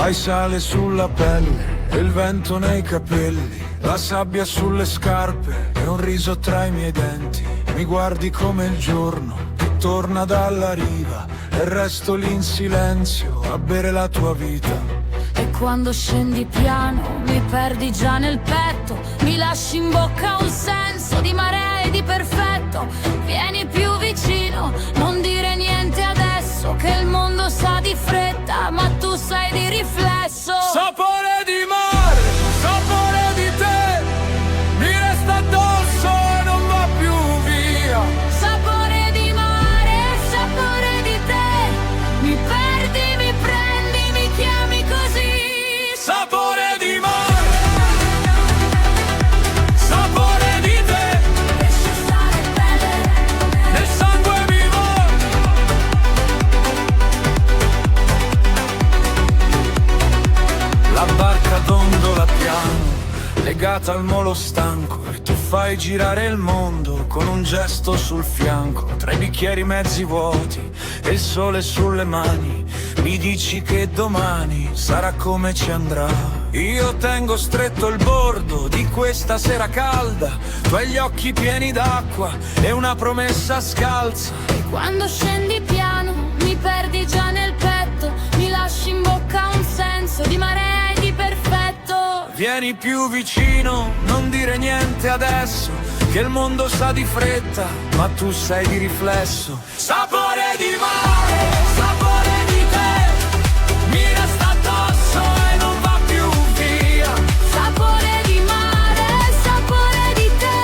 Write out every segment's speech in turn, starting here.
Hai sale sulla pelle e il vento nei capelli, la sabbia sulle scarpe e un riso tra i miei denti. Mi guardi come il giorno che torna dalla riva e resto lì in silenzio a bere la tua vita. E quando scendi piano mi perdi già nel petto, mi lasci in bocca un senso di marea e di perfetto. Vieni più vicino, non dire niente adesso, che il mondo sa di fretta ma tu sai di riflesso. Sapore di mare, sapore di te, mi resta addosso e non va più via. Sapore di mare, sapore di te, mi perdi, mi prendi, mi chiami così. Sapore di mare, sapore di te, Lascia stare belle nel sangue vivo. La barca dondola piano, legata al molo stanco, e tu fai girare il mondo con un gesto sul fianco. Tra i bicchieri mezzi vuoti e il sole sulle mani, mi dici che domani sarà come ci andrà. Io tengo stretto il bordo di questa sera calda, tu hai gli occhi pieni d'acqua e una promessa scalza. E quando scendi piano mi perdi già nel petto, mi lasci in bocca un senso di marea e di perfetto. Vieni più vicino, non dire niente adesso, che il mondo sa di fretta, ma tu sei di riflesso. Sapore di mare, sapore di te, mi resta addosso e non va più via. Sapore di mare, sapore di te,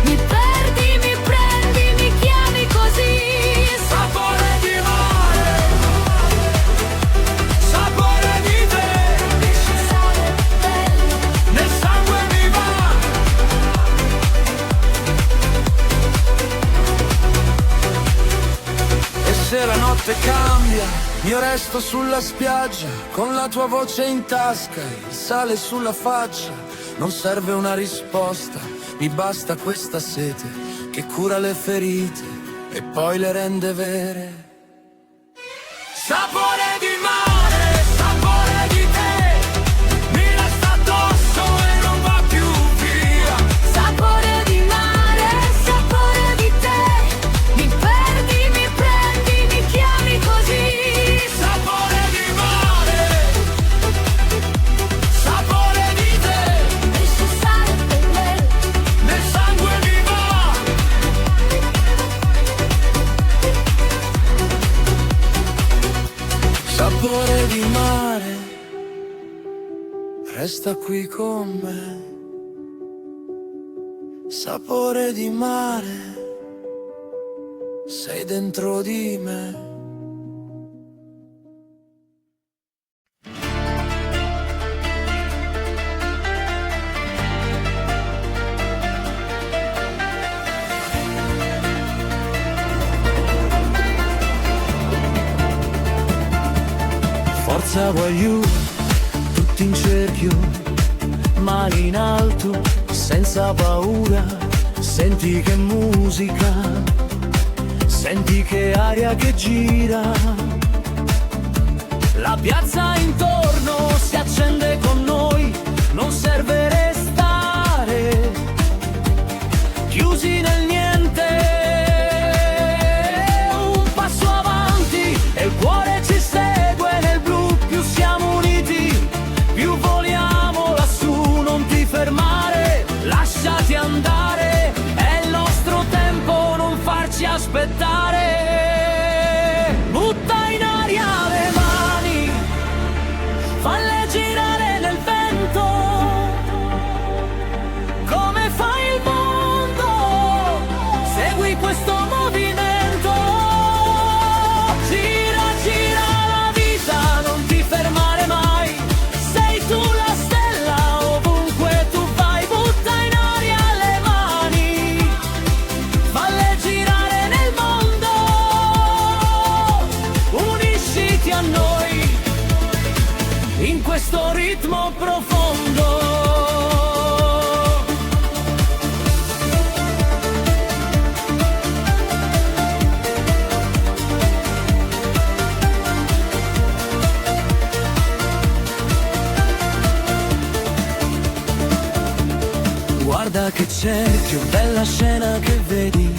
mi perdi, mi prendi, mi chiami così. Sapore di mare, sapore di te, Lascia stare belle nel sangue mi va. E se la notte cambia, io resto sulla spiaggia con la tua voce in tasca, il sale sulla faccia. Non serve una risposta, mi basta questa sete che cura le ferite e poi le rende vere. Sapore di mare, sapore di te, mi resta addosso e non va più via. Sapore di mare, sapore di te, mi perdi, mi prendi, mi chiami così. Sapore di mare, sapore di te, Lascia stare belle nel sangue mi va. Sapore di mare, resta qui con me. Sapore di mare, sei dentro di me. Forza voglio, tutti in cerchio, mani in alto, senza paura. Senti che musica, senti che aria che gira. La piazza intorno si accende con noi, non serve restare chiusi nel niente. Un passo avanti e il cuore ci segue nel blu. Più siamo uniti, più voliamo lassù. Non ti fermare, lasciati andare, è il nostro tempo, non farci aspettare. Butta in aria le mani, falle girare nel vento, come fa il mondo, segui questo movimento. Gira, gira la vita, non ti fermare mai, sei tu la stella ovunque tu vai. Butta in aria le mani, falle girare nel mondo, unisciti a noi in questo ritmo profondo. cerchio, bella scena che vedi.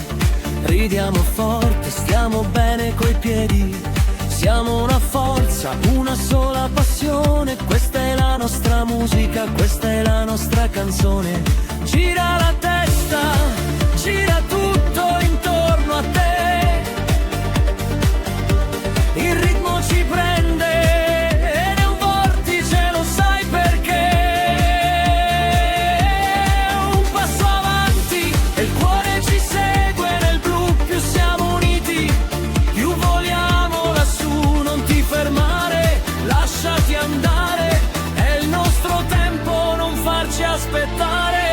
Ridiamo forte, stiamo bene coi piedi. Siamo una forza, una sola passione. Questa è la nostra musica, questa è la nostra canzone. Gira la testa, gira tutto intorno a te. Il ritmo ci prende ed è un vortice, lo sai perché. Un passo avanti e il cuore ci segue nel blu. Più siamo uniti, più voliamo lassù. Non ti fermare, lasciati andare. È il nostro tempo, non farci aspettare.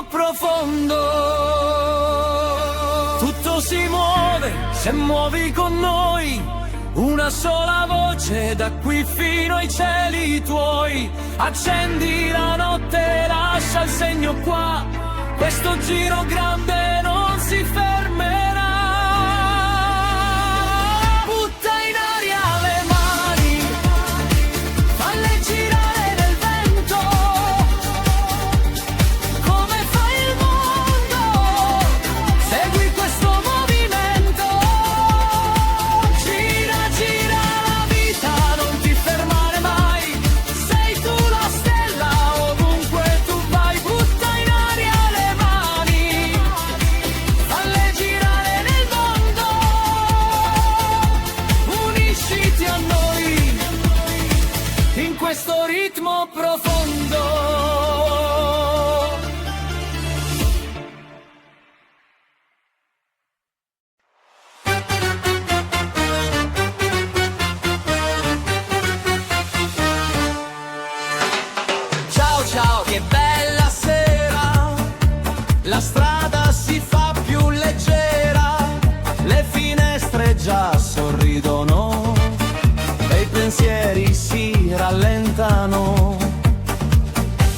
Profondo, tutto si muove se muovi con noi. Una sola voce da qui fino ai cieli tuoi. Accendi la notte, lascia il segno qua. Questo giro grande non si fermerà. Butta in aria le mani, falle girare nel vento. Questo ritmo profondo. Ciao ciao, che bella sera. La strada si fa più leggera. Le finestre già sorridono e i pensieri si rallentano.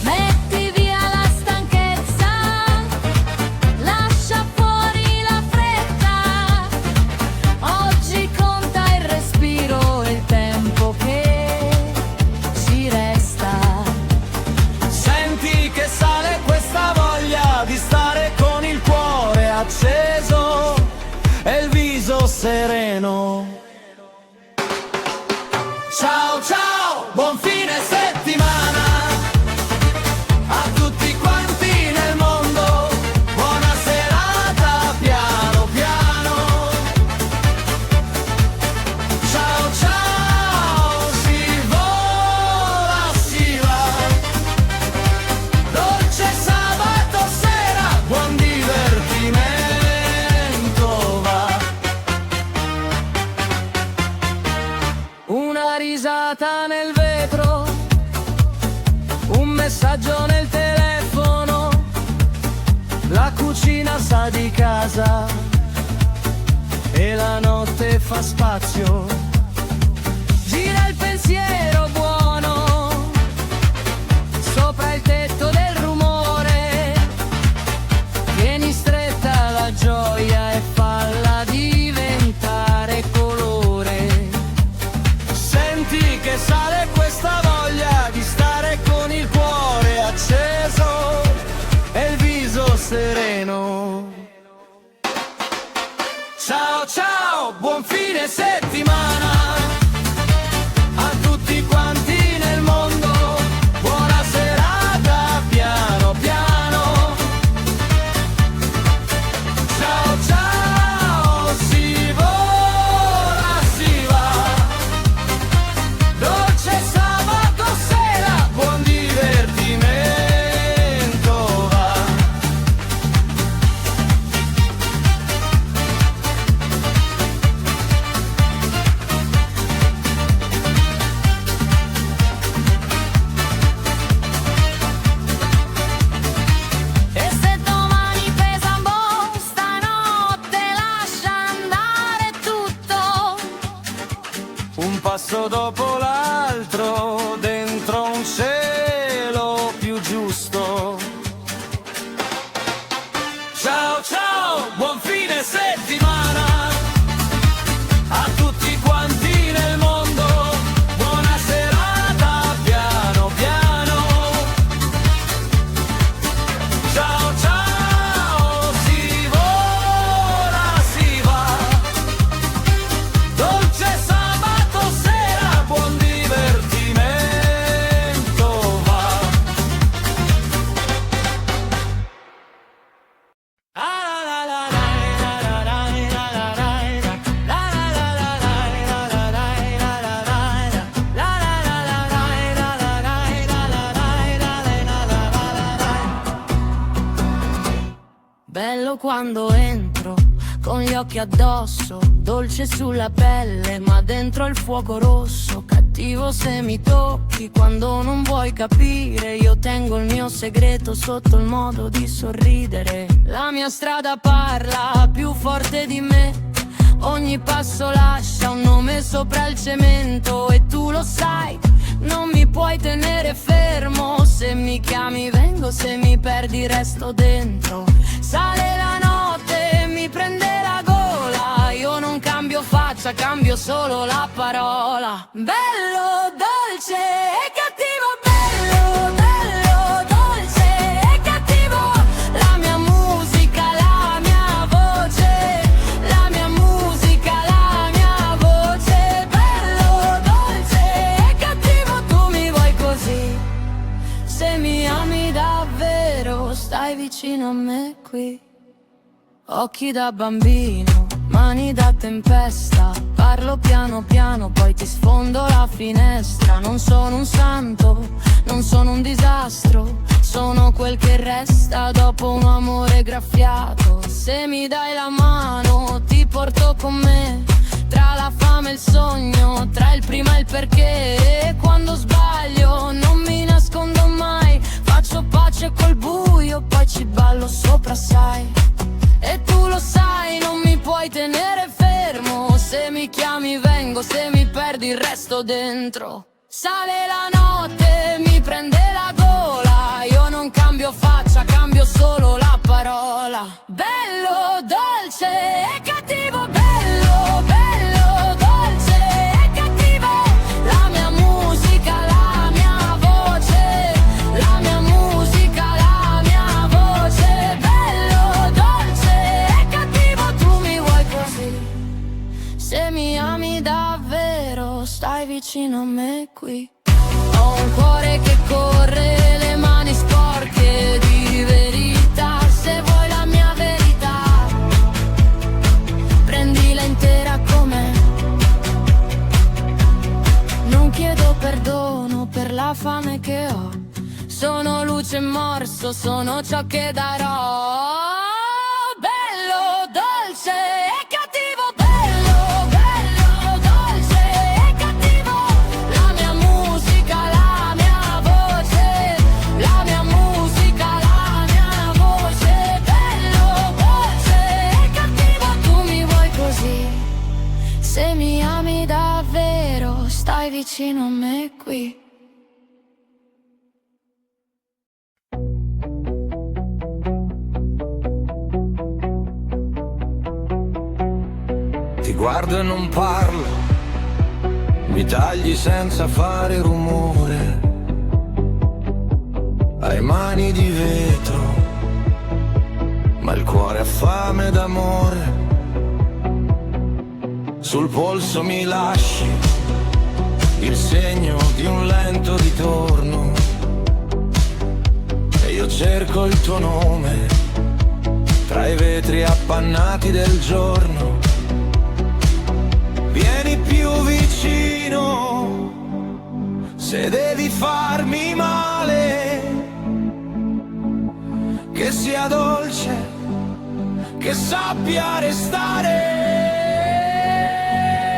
Metti via la stanchezza, lascia fuori la fretta. Oggi conta il respiro e il tempo che ci resta. Senti che sale questa voglia di stare con il cuore acceso e il viso sereno. Ciao ciao, buon fine settimana a tutti quanti nel mondo. Buona serata, piano piano. Ciao ciao, si vola, si va. Dolce sabato sera, buon divertimento va. Una risata nel vetro, un messaggio nel telefono. La cucina sa di casa e la notte fa spazio. Gira il pensiero buono sopra il tetto del rumore. Tieni stretta la gioia e falla diventare colore. Senti che sale questa voglia di stare con il cuore acceso e il viso sereno. Ciao ciao, buon fine settimana a tutti quanti nel mondo. Buona serata, piano piano. Ciao ciao, si vola, si va. Dolce sabato sera, buon divertimento va. bello quando entro, con gli occhi addosso, dolce sulla pelle, ma dentro il fuoco rosso. Cattivo se mi tocchi quando non vuoi capire. Io tengo il mio segreto sotto il modo di sorridere. La mia strada parla più forte di me. Ogni passo lascia un nome sopra il cemento. E tu lo sai, non mi puoi tenere fermo. Se mi chiami vengo, se mi perdi resto dentro. Sale la notte, mi prende la gola. Io non cambio faccia, cambio solo la parola. Bello, dolce e cattivo. Bello, bello, dolce e cattivo. La mia musica, la mia voce. La mia musica, la mia voce. Bello, dolce e cattivo. Tu mi vuoi così. Se mi ami davvero, stai vicino a me qui. Occhi da bambino, mani da tempesta. Parlo piano piano, poi ti sfondo la finestra. Non sono un santo, non sono un disastro. Sono quel che resta dopo un amore graffiato. Se mi dai la mano, ti porto con me. Tra la fame e il sogno, tra il prima e il perché. E quando sbaglio non mi nascondo mai. Faccio pace col buio, poi ci ballo sopra, sai. E tu lo sai, non mi puoi tenere fermo. Se mi chiami vengo, se mi perdi il resto dentro. Sale la notte, mi prende la gola. Io non cambio faccia, cambio solo la parola. Bello, dolce e cattivo. Bello, bello, dolce e cattivo. La mia musica, la mia voce. La mia musica, la mia voce. Bello, dolce e cattivo. Tu mi vuoi così. Se mi ami davvero, stai vicino a me qui. Ho un cuore che corre, le mani sporche di verità. Se vuoi la mia verità, prendila intera com'è. Non chiedo perdono per la fame che ho. Sono luce e morso, sono ciò che darò. Bello, dolce e cattivo. Bello, bello, dolce e cattivo. La mia musica, la mia voce. La mia musica, la mia voce. Bello, dolce e cattivo. Tu mi vuoi così. Se mi ami davvero, stai vicino a me qui. Ti guardo e non parlo, mi tagli senza fare rumore. Hai mani di vetro, ma il cuore ha fame d'amore. Sul polso mi lasci il segno di un lento ritorno. E io cerco il tuo nome tra i vetri appannati del giorno. Vieni più vicino, se devi farmi male, che sia dolce, che sappia restare.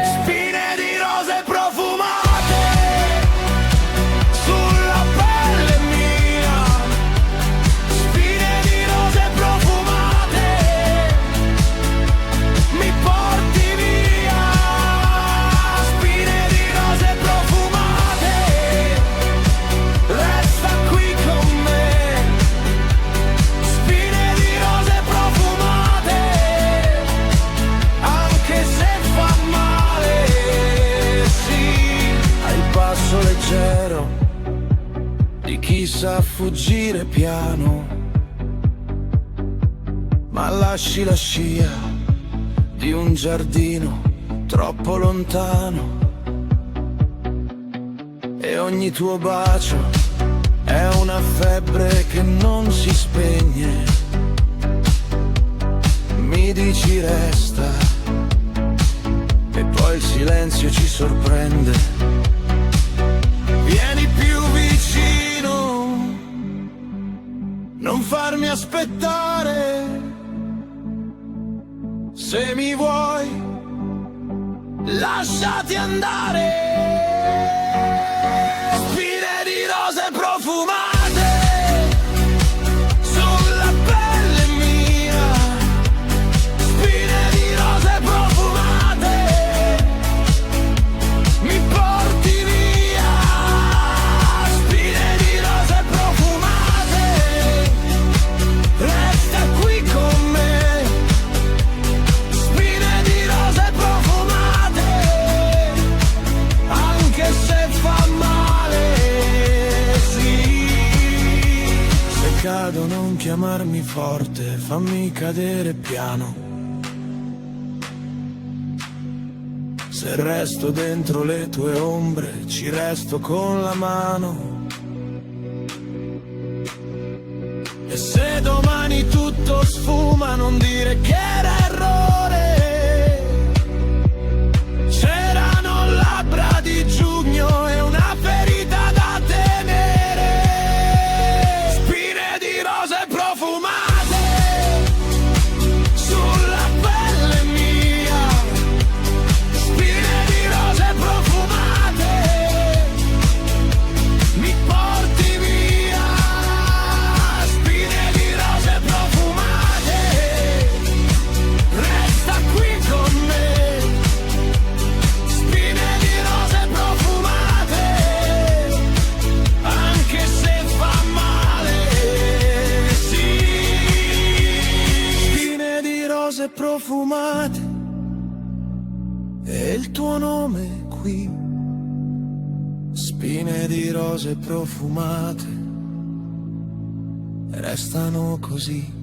Spine di rose profumate sulla pelle mia. Spine di rose profumate, mi porti via. Spine di rose profumate, resta qui con me. Spine di rose profumate, anche se fa male, sì. Hai il passo leggero di chi sa fuggire piano, ma lasci la scia di un giardino troppo lontano. E ogni tuo bacio è una febbre che non si spegne. Mi dici resta, e poi il silenzio ci sorprende. Vieni più vicino, non farmi aspettare. Se mi vuoi, lasciati andare. Spine di rose profumate sulla pelle mia. Spine di rose profumate, mi porti via. Spine di rose profumate, resta qui con me. Spine di rose profumate, anche se fa male, sì. Se cado non chiamarmi forte, fammi cadere piano. Se resto dentro le tue ombre, ci resto con la mano. E se domani tutto sfuma, non dire che era errore. C'erano labbra di giugno e una ferita da tenere. Spine di rose profumate sulla pelle mia. Spine di rose profumate, mi porti via. Spine di rose profumate, resta qui con me. Spine di rose profumate, anche se fa male, sì. Spine di rose profumate, e il tuo nome qui. Spine di rose profumate, restano così.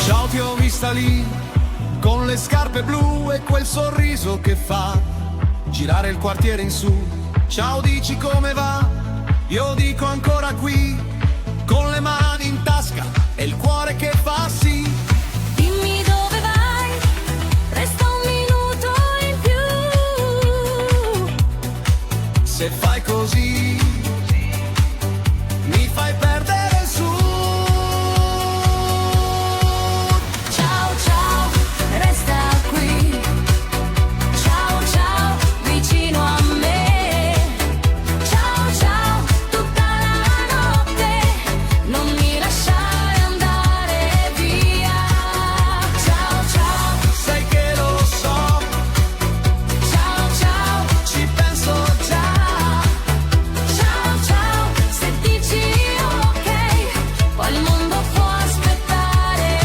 Ciao, ti ho vista lì con le scarpe blu e quel sorriso che fa girare il quartiere in su. Ciao, dici come va? Io dico ancora qui, con le mani in tasca e il cuore che fa sì. Dimmi dove vai, resta un minuto in più. Se fai così, mi fai perdere il su. Ciao ciao, resta qui. Ciao ciao, vicino a me. Ciao ciao, tutta la notte, non mi lasciare andare via. Ciao ciao, Sai che lo so, ciao ciao, ci penso già. ciao ciao, se dici ok, poi il mondo può aspettare.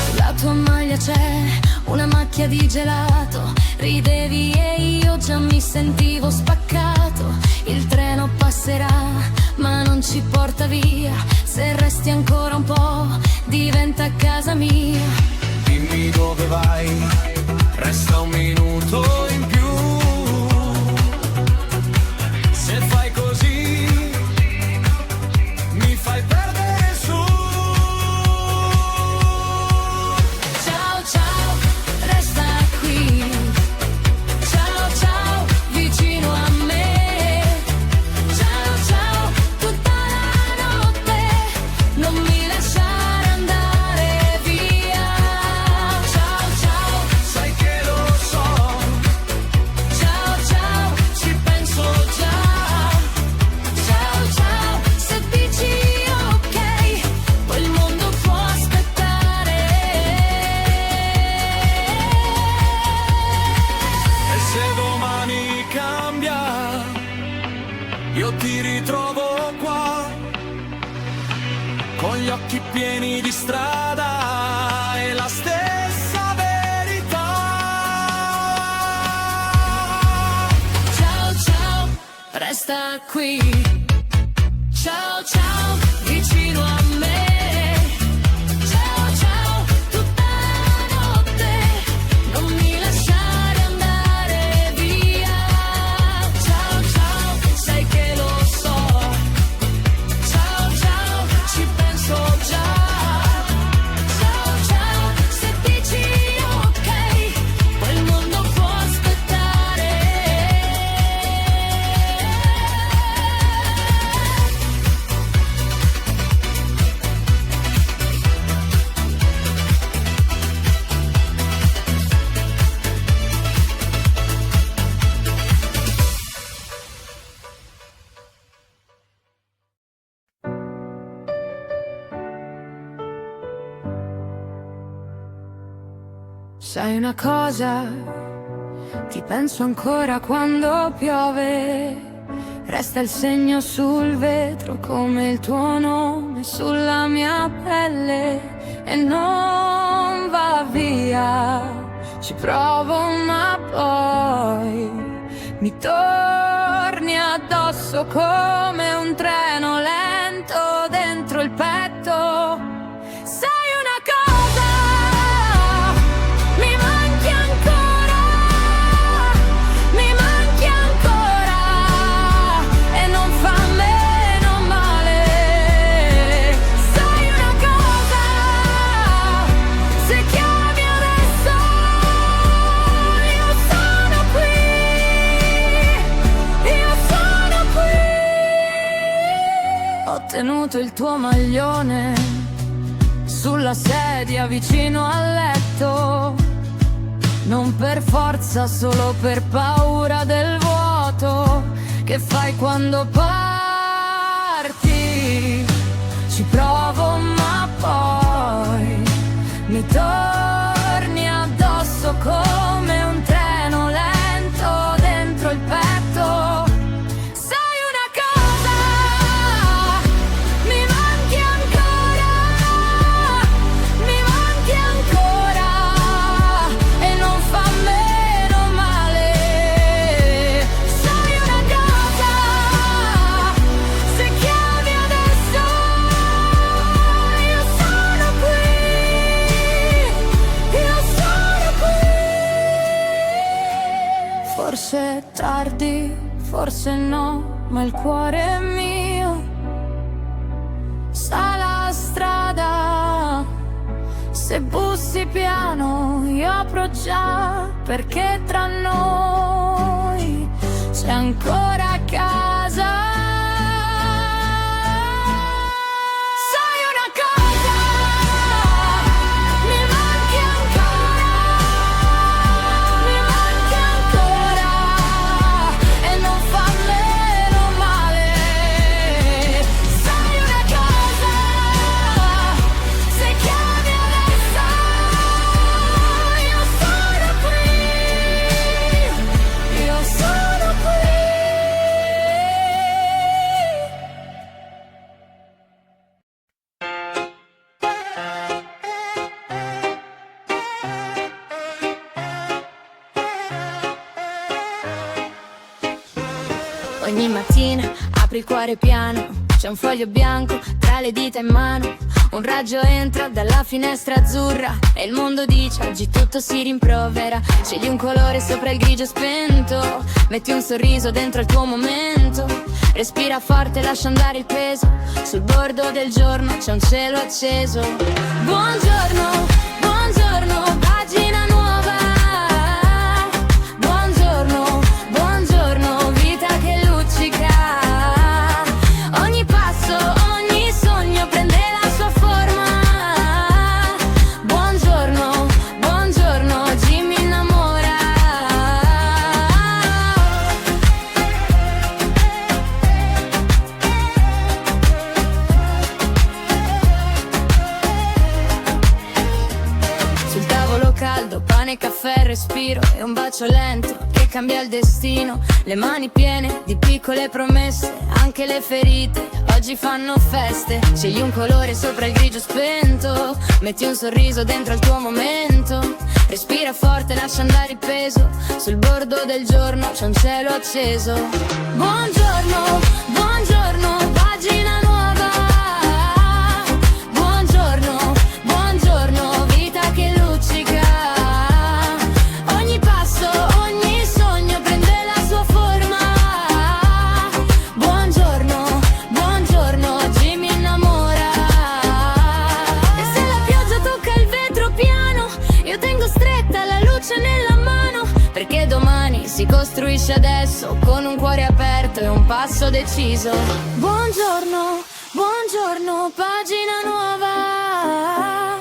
Sulla tua maglia c'è una macchia di gelato, ridevi e io già mi sentivo spaccato. Il treno passerà ma non ci porta via, se resti ancora un po' diventa casa mia. Dimmi dove vai, resta un minuto in più. Se fai così, mi fai perdere il su. Ciao ciao, resta qui. Ciao ciao, vicino a me. Ciao ciao, tutta la notte, non mi lasciare andare via. Ciao ciao, Sai che lo so, ciao ciao, ci penso già. Ciao ciao, se dici ok, poi il mondo può aspettare. e se domani cambia, io ti ritrovo qua, con gli occhi pieni di strada e la stessa verità. resta qui. Ciao ciao, vicino a me. Ciao ciao, tutta la notte. Non mi lasciare andare via. Ciao ciao, sai che lo so. Ciao ciao, ci penso già. Ciao ciao, se dici ok, quel mondo può aspettare. Sai una cosa, ti penso ancora quando piove. Resta il segno sul vetro come il tuo nome sulla mia pelle e non va via. Ci provo ma poi mi torni addosso come un treno lento dentro il petto. Sai una cosa, mi manchi ancora e non fa meno male. Sai una cosa, se chiami adesso io sono qui. Ho tenuto il tuo maglione sulla sedia vicino al letto, non per forza, solo per paura del vuoto che fai quando parti. Ci provo ma poi mi torni addosso come un treno lento dentro il petto. Sai una cosa, mi manchi ancora e non fa meno male. Sai una cosa, se chiami adesso io sono qui. Forse è tardi, forse no, ma il cuore è mio. Sa la strada, se bussi piano io apro già, perché tra noi c'è ancora casa. Sai una cosa, mi manchi ancora e non fa meno male. Sai una cosa, se chiami adesso io sono qui. Ogni mattina apri il cuore piano, c'è un foglio bianco tra le dita in mano. Un raggio entra dalla finestra azzurra e il mondo dice oggi tutto si rimprovera. Scegli un colore sopra il grigio spento, metti un sorriso dentro il tuo momento. Respira forte, lascia andare il peso. Sul bordo del giorno c'è un cielo acceso. Buongiorno, buongiorno, pagina nuova. Buongiorno, buongiorno, vita che luccica. Ogni passo, ogni sogno prende la sua forma. Buongiorno, buongiorno, oggi mi innamora. Sul tavolo caldo, pane, caffè, respiro e un bacio lento che cambia il destino. Le mani piene di piccole promesse, anche le ferite oggi fanno feste. Scegli un colore sopra il grigio spento, metti un sorriso dentro il tuo momento. Respira forte, lascia andare il peso. Sul bordo del giorno c'è un cielo acceso. Buongiorno, buongiorno, buongiorno, pagina nuova. Buongiorno, buongiorno, vita che luccica. Ogni passo, ogni sogno prende la sua forma. Buongiorno, buongiorno, oggi mi innamora. E se la pioggia tocca il vetro piano, io tengo stretta la luce nella mano, perché domani si costruisce adesso con un cuore aperto e un passo deciso. Buongiorno, buongiorno, pagina nuova.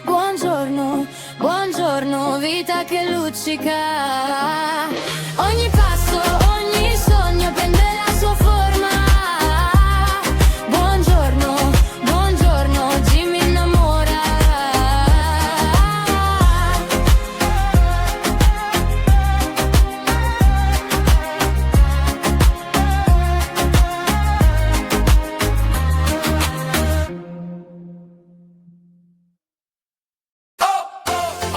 Buongiorno, buongiorno, vita che luccica. Ogni passo, ogni sogno prende la sua forma. Buongiorno, buongiorno, oggi mi innamora.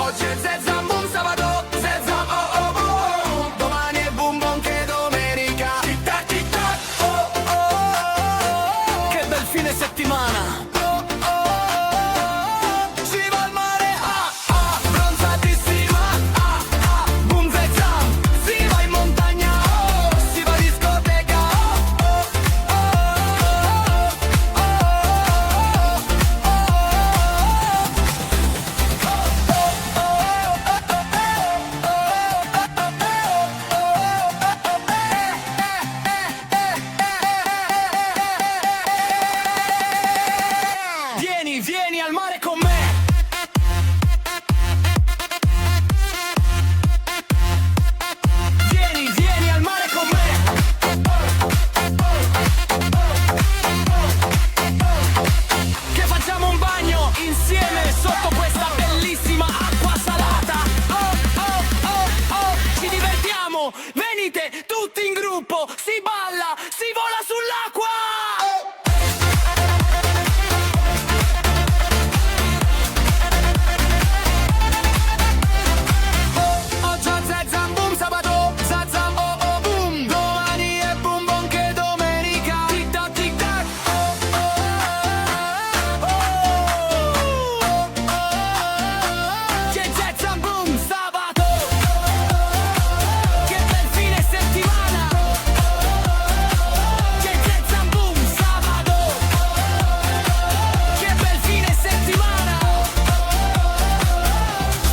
Oggi è Zezam, buon sabato, Zezam, oh oh oh. Domani è boom boom che domenica. Tic tac tic tac, oh oh oh. Che bel fine settimana. Oh oh oh. Si va al mare, ah ah, bronzatissima, ah ah. Boom Zezam, si va in montagna, oh. Si va a discoteca, oh oh oh oh oh oh Vieni, vieni al mare con me. Vieni, vieni al mare con me. Che facciamo un bagno insieme sotto questa bellissima acqua salata. Oh, oh, oh, oh, ci divertiamo. Venite tutti in gruppo, si balla, si vola sull'acqua. Oggi è Zezam, boom sabato, Zazam, oh oh boom. Domani è boom boom che domenica. Tic tac tic tac, oh oh oh oh oh. C'è Zezam, boom sabato. Che bel fine settimana. C'è Zezam, boom sabato. Che bel fine settimana.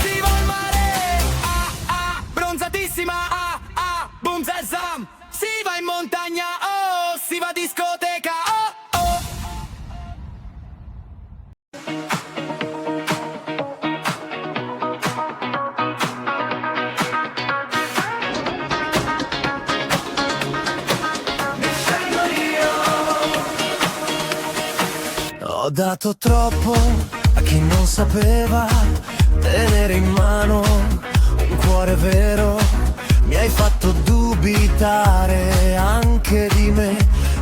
Si va al mare, ah ah, bronzatissima, ah ah, boom Zezam. Si va in montagna, oh, si va a discoteca, oh oh. Ho dato troppo a chi non sapeva tenere in mano un cuore vero. Mi hai fatto dubitare anche di me,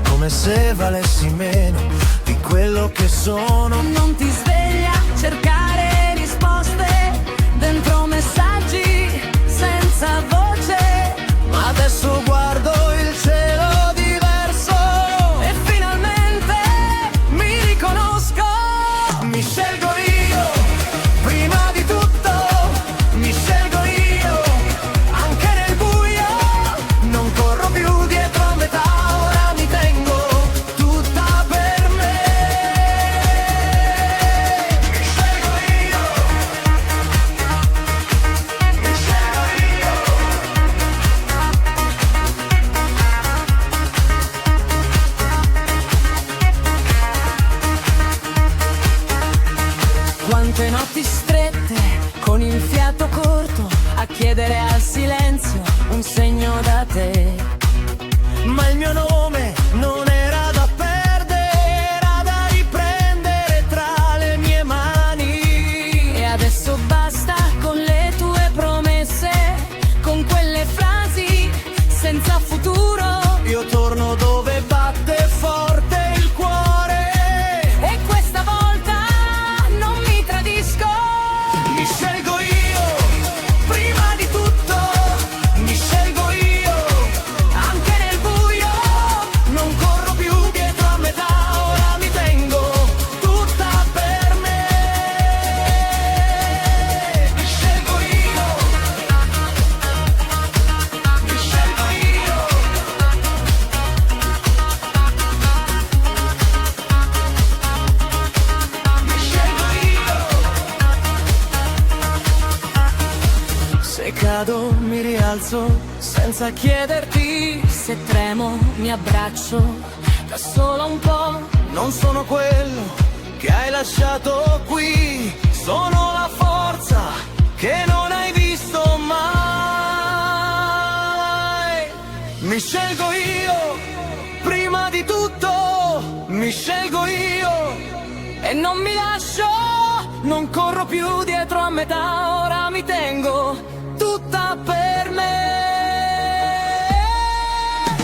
come se valessi meno di quello che sono. Non ti sveglia cercare risposte dentro messaggi senza voce. Ma adesso guardo il cielo diverso E finalmente mi riconosco. mi scelgo io, prima di tutto, mi scelgo io, anche nel buio, non corro più dietro a metà, ora mi tengo tutta per me. Mi scelgo io, mi scelgo io. Quante notti strette con il fiato corto a chiedere al silenzio un segno da te. Ma il mio nome non era da perdere, era da riprendere tra le mie mani. E adesso basta con le tue promesse, con quelle frasi senza futuro. Io torno dove batte forte il cuore. E questa volta non mi tradisco. Mi scelgo io, prima di tutto, mi scelgo io, anche nel buio, cado, mi rialzo senza chiederti. Se tremo mi abbraccio da solo un po'. Non sono quello che hai lasciato qui, sono la forza che non hai visto mai. Mi scelgo io, prima di tutto, mi scelgo io. E non mi lascio, Non corro più dietro a metà, ora mi tengo tutta per me.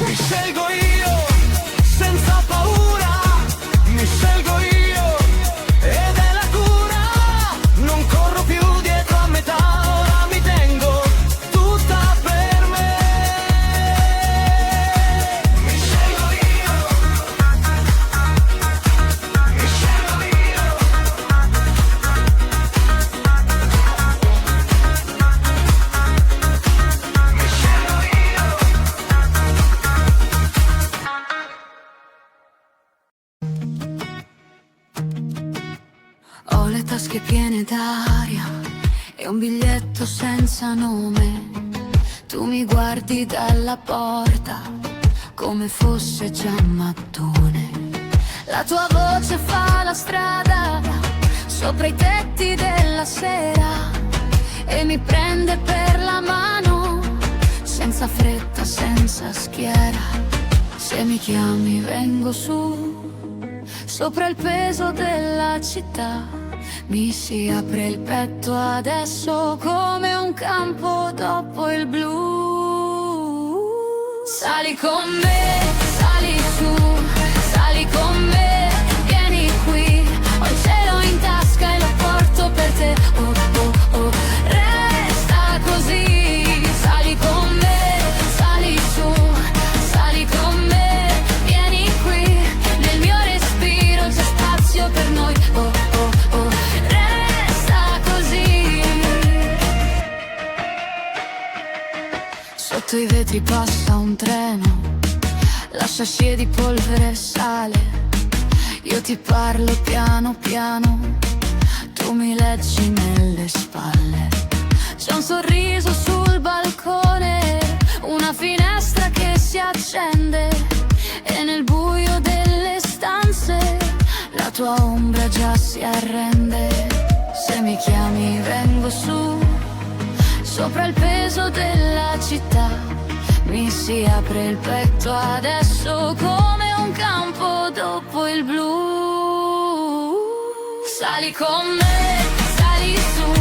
Mi scelgo io, senza paura, mi scelgo io, ed è la cura. Non corro più dietro a metà, ora mi tengo tutta per me. Mi scelgo io, mi scelgo io. ho le tasche piene d'aria e un biglietto senza nome. Tu mi guardi dalla porta come fosse già mattone. La tua voce fa la strada sopra i tetti della sera e mi prende per la mano, senza fretta, senza schiera. Se mi chiami vengo su, sopra il peso della città. Mi si apre il petto adesso come un campo dopo il blu. Sali con me, sali su, sali con me, vieni qui. Ho il cielo in tasca e lo porto per te. Oh, oh, oh, resta così. Sali con me, sali su, sali con me, vieni qui. Nel mio respiro c'è spazio per noi. Oh, oh, oh, resta così. Sotto i vetri passa un treno, lascia scie di polvere e sale. Io ti parlo piano piano, tu mi leggi nelle spalle. C'è un sorriso sul balcone, una finestra che si accende e nel buio delle stanze la tua ombra già si arrende. Se mi chiami vengo su, sopra il peso della città. Mi si apre il petto adesso come un campo dopo il blu. Sali con me, sali su,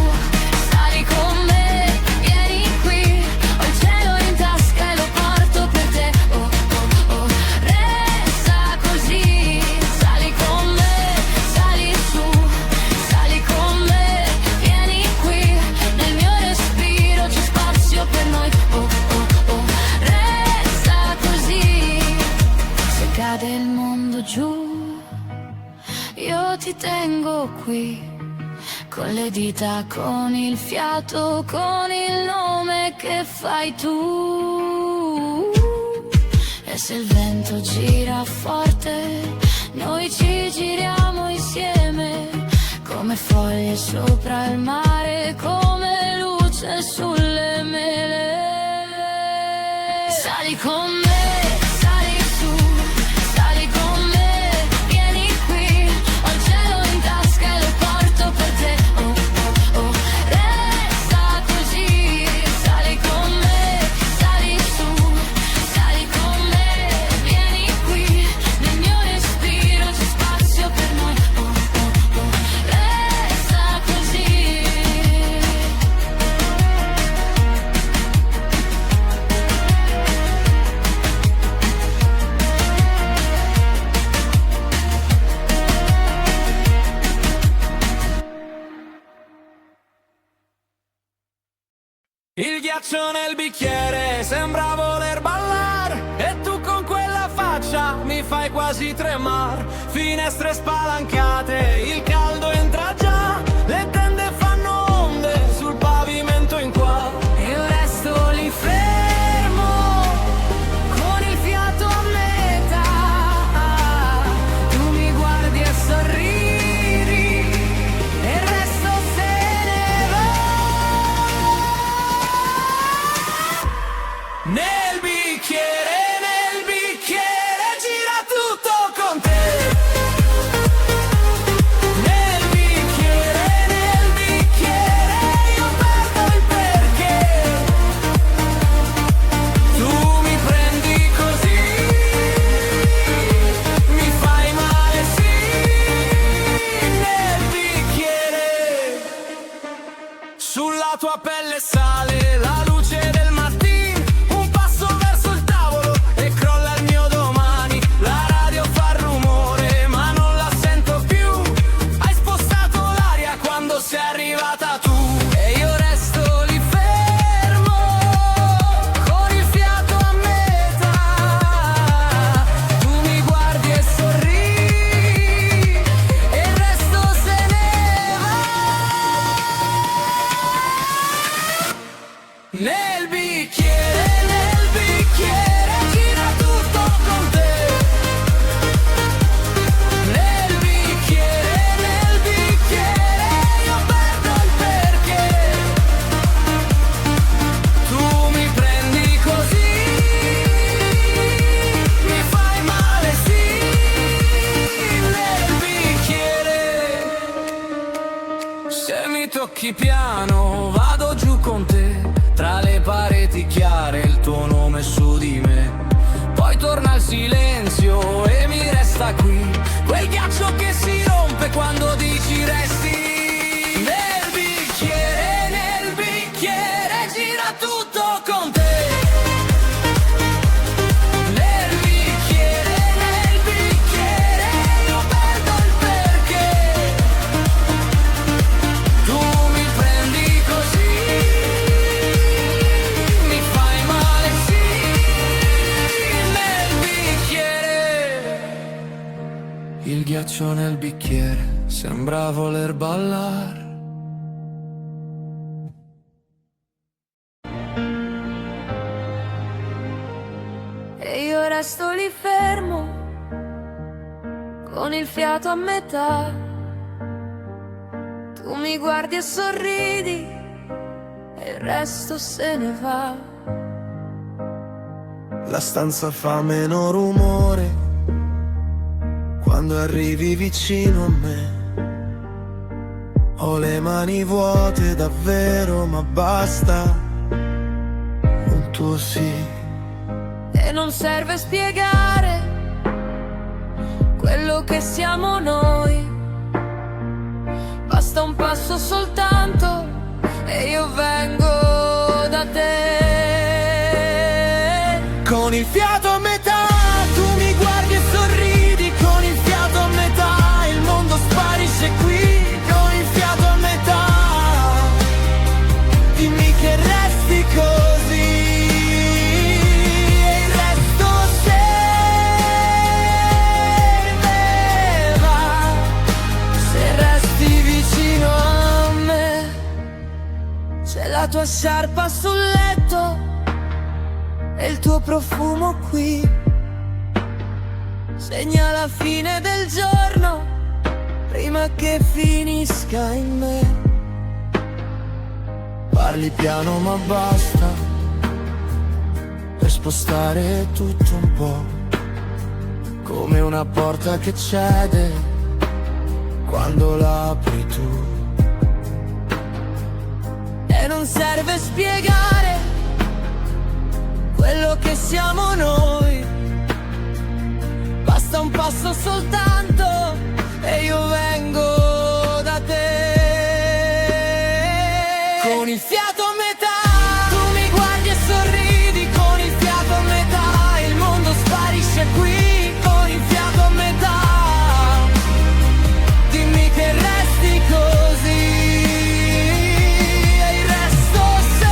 sali con me, vieni qui. Ho il cielo in tasca e lo porto per te. Oh, oh, oh, resta così. Sali con me, sali su, sali con me, vieni qui. Nel mio respiro c'è spazio per noi. Oh, oh, oh, resta così. Se cade il mondo giù, io ti tengo qui, con le dita, con il fiato, con il nome che fai tu. E se il vento gira forte, noi ci giriamo insieme, come foglie sopra il mare, come luce sulle mele. Sali con me, sali su, sali con me, vieni qui. Ho il cielo in tasca e lo porto per te. Oh, oh, oh, resta così. Sali con me, sali su, sali con me, vieni qui. Nel mio respiro c'è spazio per noi. Oh, oh, oh, resta così. Il ghiaccio nel bicchiere sembra voler ballare e tu con quella faccia mi fai quasi tremar. Finestre spalancate, il caldo entra già, le tende fanno onde sul pavimento in qua. Io resto lì fermo, con il fiato a metà. Tu mi guardi e sorridi, e il resto se ne va. tua pelle sale la luce del mattino, un passo verso il tavolo e crolla il mio domani. La radio fa rumore ma non la sento più, hai spostato l'aria quando sei arrivata tu. E io resto lì fermo, con il fiato a metà, tu mi guardi e sorridi, e il resto se ne va. Nel bicchiere gira tutto con te. Nel bicchiere io perdo il perché. Tu mi prendi così, mi fai male sì. Nel bicchiere, se mi tocchi piano vado giù con te. Tra le pareti chiare il tuo nome su di me. Poi torna il silenzio e mi resta qui quel ghiaccio che si rompe quando dici resti. Nel bicchiere gira tutto con te. Nel bicchiere io perdo il perché. Tu mi prendi così, mi fai male sì. Nel bicchiere, il ghiaccio nel bicchiere sembra voler ballare. E io resto lì fermo, con il fiato a metà. Tu mi guardi e sorridi, e il resto se ne va. La stanza fa meno rumore quando arrivi vicino a me. Ho le mani vuote davvero, ma basta un tuo sì. E non serve spiegare quello che siamo noi. Basta un passo soltanto e io vengo da te. Con il fiato a metà, tu mi guardi e sorridi. Con il fiato a metà, il mondo sparisce qui. Con il fiato a metà, dimmi che resti così. E il resto se ne va. Se resti vicino a me, c'è la tua sciarpa sul letto e il tuo profumo qui. Segna la fine del giorno prima che finisca in me. Parli piano ma basta per spostare tutto un po', come una porta che cede quando la apri tu. E non serve spiegare quello che siamo noi. Basta un passo soltanto e io vengo da te. Con il fiato a metà, tu mi guardi e sorridi. Con il fiato a metà, il mondo sparisce qui. Con il fiato a metà, dimmi che resti così. E il resto sei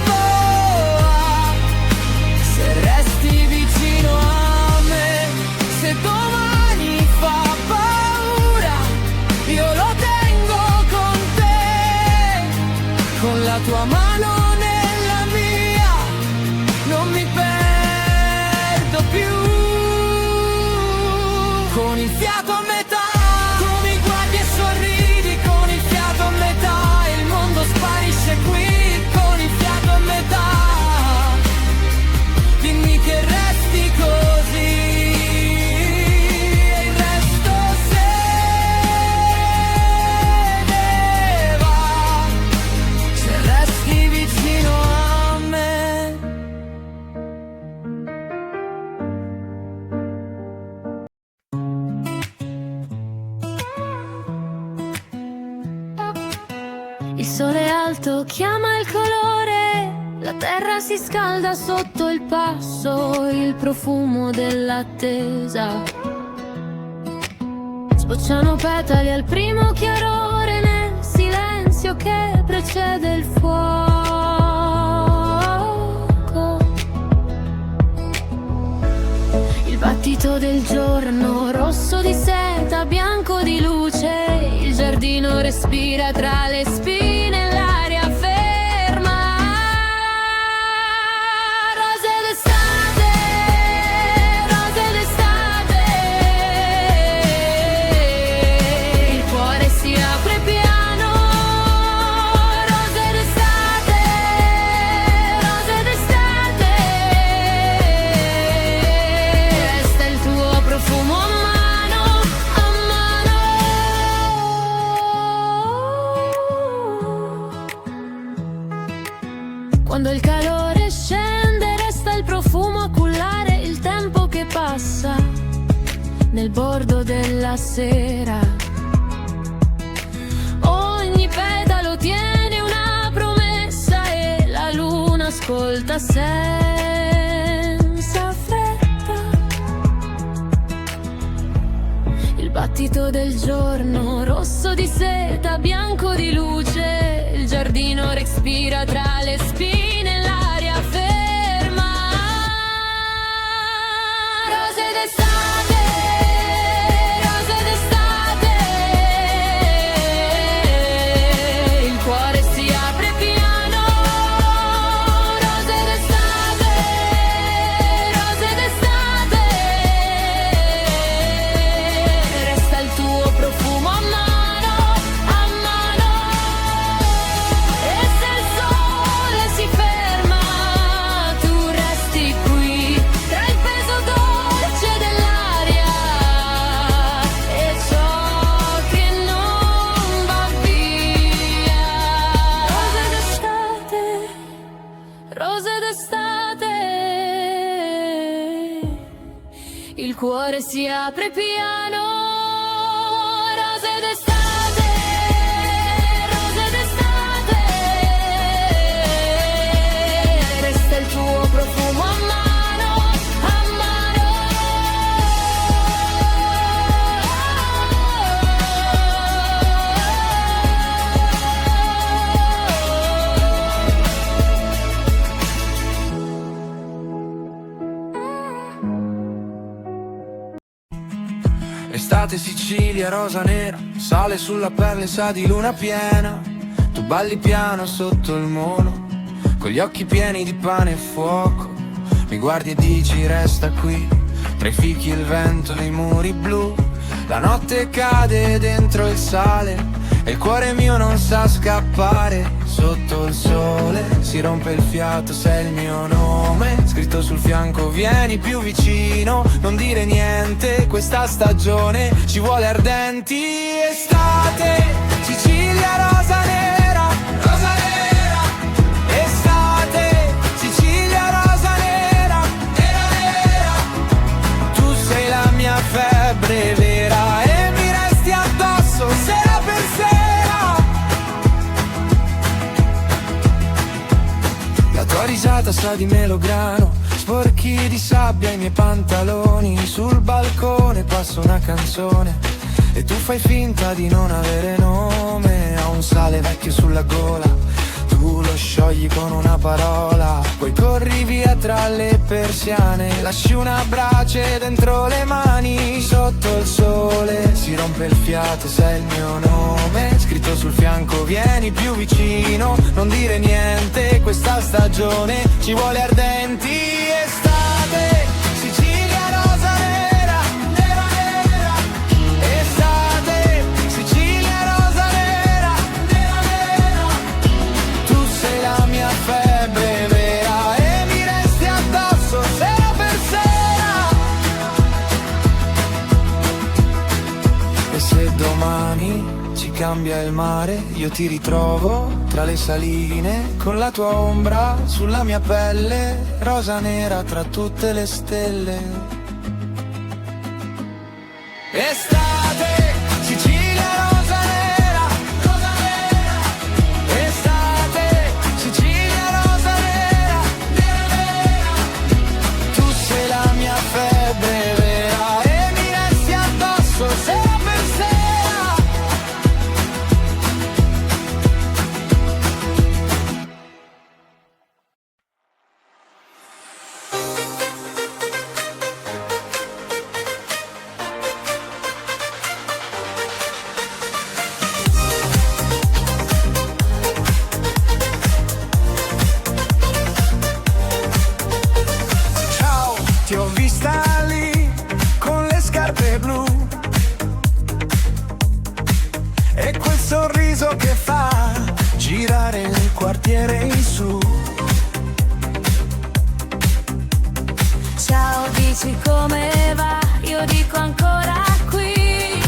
vola. Se resti vicino a me, se domani fa paura, io lo tengo con te. Con la tua mano nella mia, non mi perdo più. Con il fiato a metà, tu mi guardi e sorridi. Con il fiato a metà, il mondo sparisce qui. Con il fiato a metà, dimmi che resti così. E il resto se ne va. Se resti vicino Il sole alto chiama il colore, la terra si scalda sotto il passo, il profumo dell'attesa. Sbocciano petali al primo chiarore nel silenzio che precede il fuoco. Il battito del giorno, rosso di seta, bianco di luce, il giardino respira tra le spine, l'aria ferma. Rose d'estate, rose d'estate, il cuore si apre piano. Rose d'estate, rose d'estate, resta il tuo profumo a mano, a mano. Quando il calore scende resta il profumo a cullare il tempo che passa nel bordo della sera. Ogni petalo tiene una promessa e la luna ascolta senza fretta. Il battito del giorno, rosso di seta, bianco di luce, il giardino respira tra le spine, l'aria ferma. Rose d'estate, rose d'estate, il cuore si apre piano. Rose d'estate, rose d'estate, resta il tuo profumo a mano, a mano. E se il sole si ferma, tu resti qui, tra il peso dolce dell'aria e ciò che non va via. Rose d'estate, rose d'estate, il cuore si apre piano. Rose d'estate, rose d'estate, resta il tuo profumo a mano, a mano. Estate Sicilia, rosa nera, sale sulla pelle, sa di luna piena. Tu balli piano sotto il molo, con gli occhi pieni di pane e fuoco. Mi guardi e dici resta qui, tra i fichi il vento nei muri blu. La notte cade dentro il sale e il cuore mio non sa scappare. Sotto il sole si rompe il fiato, sei il mio nome scritto sul fianco, vieni più vicino, non dire niente, questa stagione ci vuole ardenti. Estate, Sicilia rosa nera, rosa nera. Estate, Sicilia rosa nera, nera nera. Tu sei la mia febbre vera e mi resti addosso sera per sera. La tua risata sa di melograno, sporchi di sabbia i miei pantaloni. Sul balcone passa una canzone e tu fai finta di non avere nome. Ho un sale vecchio sulla gola, tu lo sciogli con una parola. Poi corri via tra le persiane, lasci una brace dentro le mani. Sotto il sole si rompe il fiato, sei il mio nome scritto sul fianco, vieni più vicino, non dire niente, questa stagione ci vuole ardenti. Estate, Sicilia rosa nera, nera nera. Estate, Sicilia rosa nera, nera nera. Tu sei la mia febbre vera e mi resti addosso sera per sera. E se domani ci cambia il mare, io ti ritrovo tra le saline, con la tua ombra sulla mia pelle, rosa nera tra tutte le stelle. Estate, Sicilia rosa nera, rosa nera. che fa girare il quartiere in su. Ciao, dici come va? Io dico ancora qui,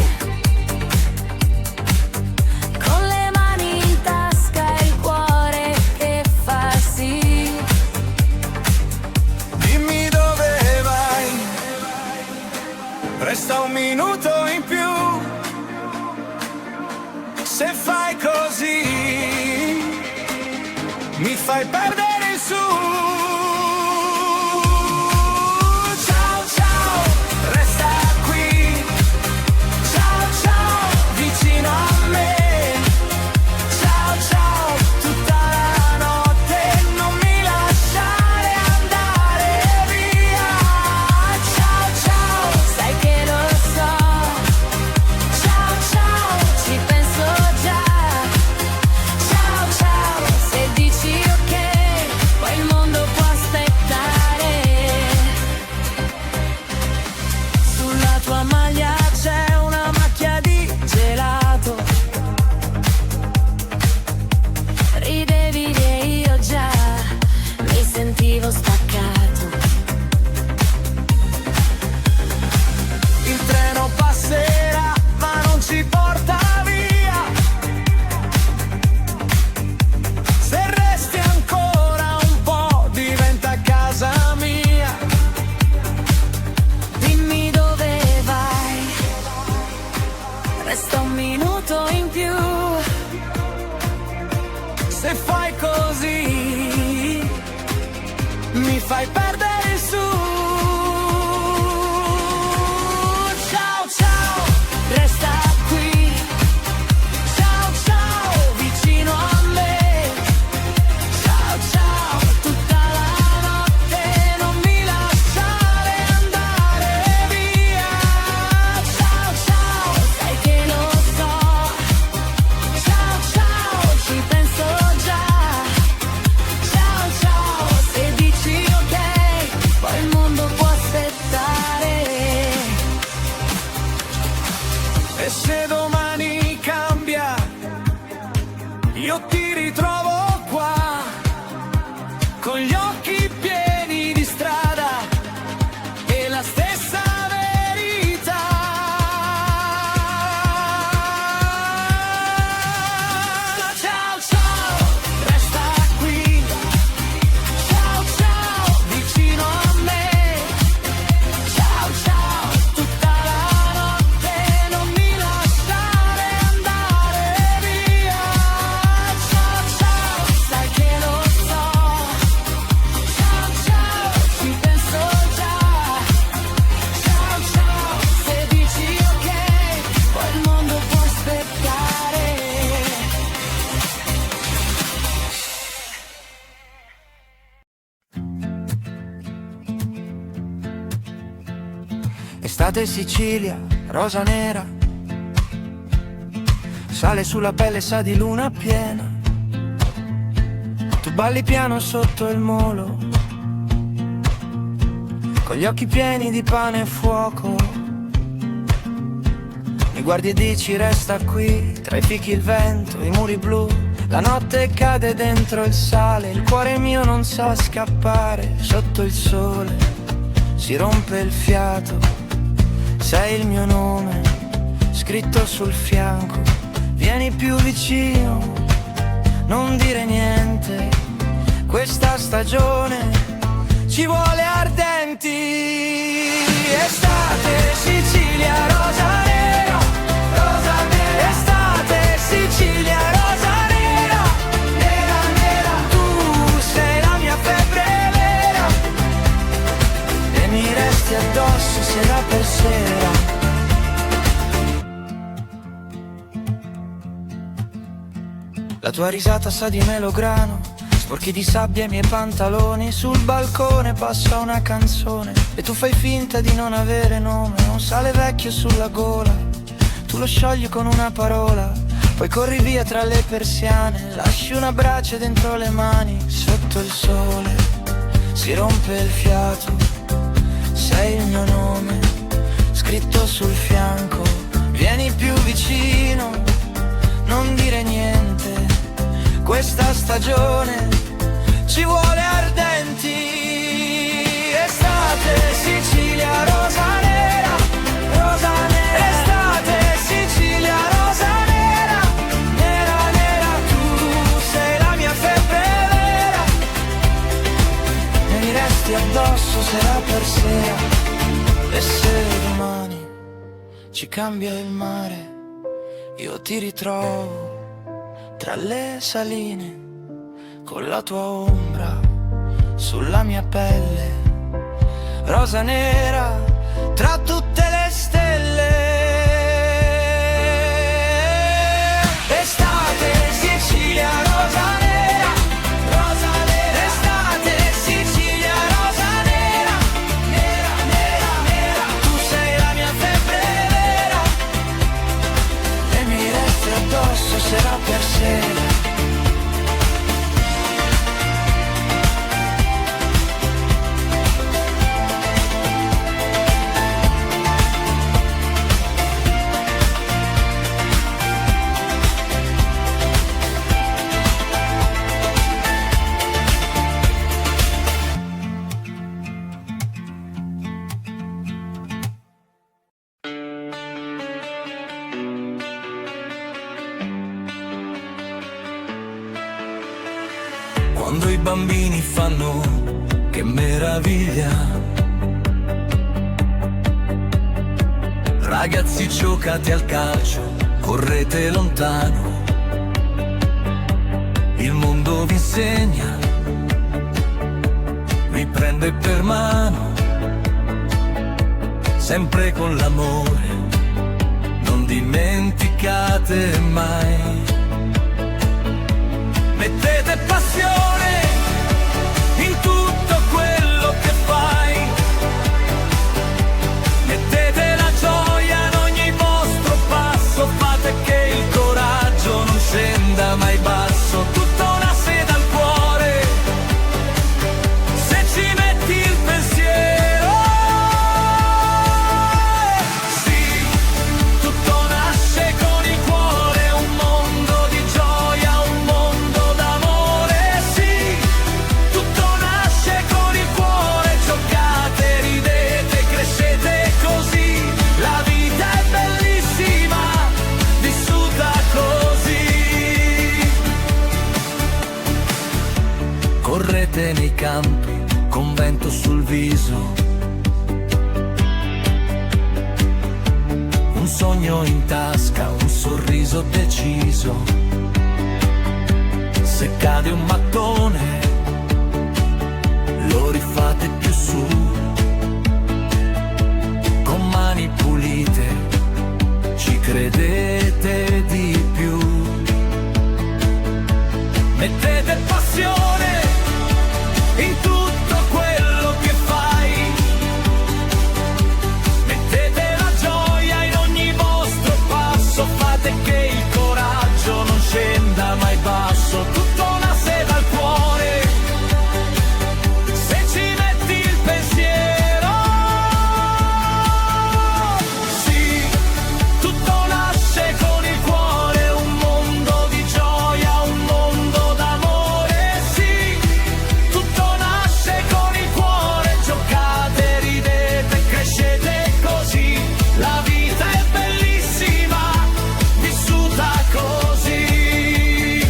con le mani in tasca e il cuore che fa sì. Dimmi dove vai, resta un minuto in più. Se fai così mi fai perdere il su. Ciao ciao, resta qui. Ciao ciao, vicino a me. Ciao ciao, tutta la notte non mi lasciare andare via. Ciao ciao, Sai che lo so. Ciao ciao, ci penso già. Ciao ciao, se dici ok, poi il mondo può aspettare. sulla tua maglia c'è una macchia di gelato. Ridevi e io già mi sentivo staccato. Il treno passerà ma non ci porta via. Se resti ancora un po' diventa casa mia. Dimmi dove vai, resta un minuto in più. Se fai così mi fai perdere il su. Ciao ciao, Resta qui, ciao ciao, vicino a me. Ciao ciao, tutta la notte non mi lasciare andare via. Ciao ciao, sai che lo so. ciao ciao, Ci penso già. Ciao ciao, se dici ok, poi il mondo può aspettare. e se domani cambia io ti ritrovo qua, con gli occhi pieni di strada e la stessa verità. Ciao ciao, resta qui. Ciao ciao, vicino a me. Ciao ciao, tutta la notte non mi lasciare andare via. Ciao ciao, sai che lo so. Ciao ciao, ci penso già. Ciao ciao, se dici ok, poi il mondo può aspettare. Estate Sicilia, rosa nera, sale sulla pelle, sa di luna piena. Tu balli piano sotto il molo, con gli occhi pieni di pane e fuoco. Mi guardi e dici resta qui, tra i fichi il vento, i muri blu. La notte cade dentro il sale, il cuore mio non sa scappare. Sotto il sole si rompe il fiato. Sei il mio nome, scritto sul fianco. Vieni più vicino, non dire niente. Questa stagione ci vuole ardenti. Estate, Sicilia, rosa nera, rosa nera. Estate, Sicilia, rosa nera, nera, nera. Tu sei la mia febbre vera e mi resti addosso sera per sera. La tua risata sa di melograno, sporchi di sabbia i miei pantaloni. Sul balcone passa una canzone e tu fai finta di non avere nome. Un sale vecchio sulla gola, tu lo sciogli con una parola. Poi corri via tra le persiane, lasci una brace dentro le mani. Sotto il sole si rompe il fiato. Sei il mio nome, scritto sul fianco. Vieni più vicino, non dire niente. questa stagione ci vuole ardenti. Estate, Sicilia, rosa nera, rosa nera. Estate, Sicilia, rosa nera, nera, nera. Tu sei la mia febbre vera e mi resti addosso sera per sera. E se domani ci cambia il mare, io ti ritrovo tra le saline, con la tua ombra sulla mia pelle, rosa nera tra tutte le stelle. Estate, Sicilia, rosa nera, rosa nera. Estate, Sicilia, rosa nera, nera, nera, nera. Tu sei la mia febbre vera e mi resti addosso sera per sera. Quando i bambini fanno che meraviglia, ragazzi giocate al calcio, correte lontano, il mondo vi insegna, vi prende per mano, sempre con l'amore, non dimenticate mai. Mettete passione in tutto quello che fai, mettete la gioia in ogni vostro passo, fate che il coraggio non scenda mai basso, tutta una seta al cuore, se ci metti il pensiero. Sì, tutto nasce con il cuore, un mondo di gioia, un mondo d'amore. Sì, tutto nasce con il cuore, giocate, ridete, crescete così, la vita è bellissima, vissuta così. Correte nei campi con vento sul viso, un sogno in tasca, un sorriso deciso. Se cade un mattone, lo rifate più su, con mani pulite, ci credete di più. Mettete passione in tutto quello che fai, mettete la gioia in ogni vostro passo, fate che il coraggio non scenda mai basso, tutto nasce dal cuore, se ci metti il pensiero. Sì, tutto nasce con il cuore, un mondo di gioia, un mondo d'amore. Sì, tutto nasce con il cuore, giocate, ridete, crescete così, la vita è bellissima, vissuta così.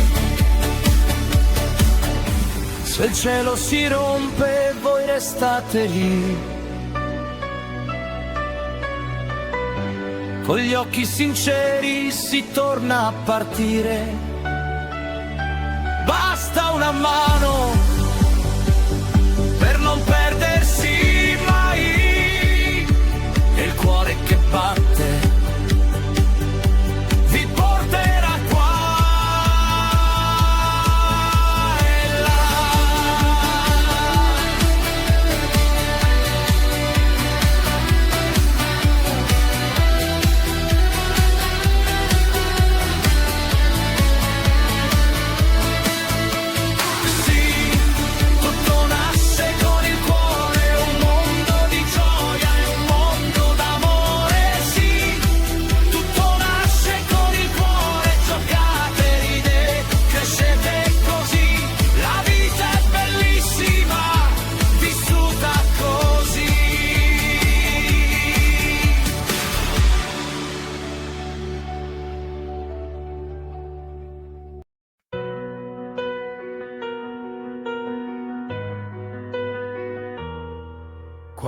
Se il cielo si rompe, voi restate lì, con gli occhi sinceri si torna a partire. Basta una mano per non perdersi mai, e il cuore che batte vi porterà qua e là. Sì,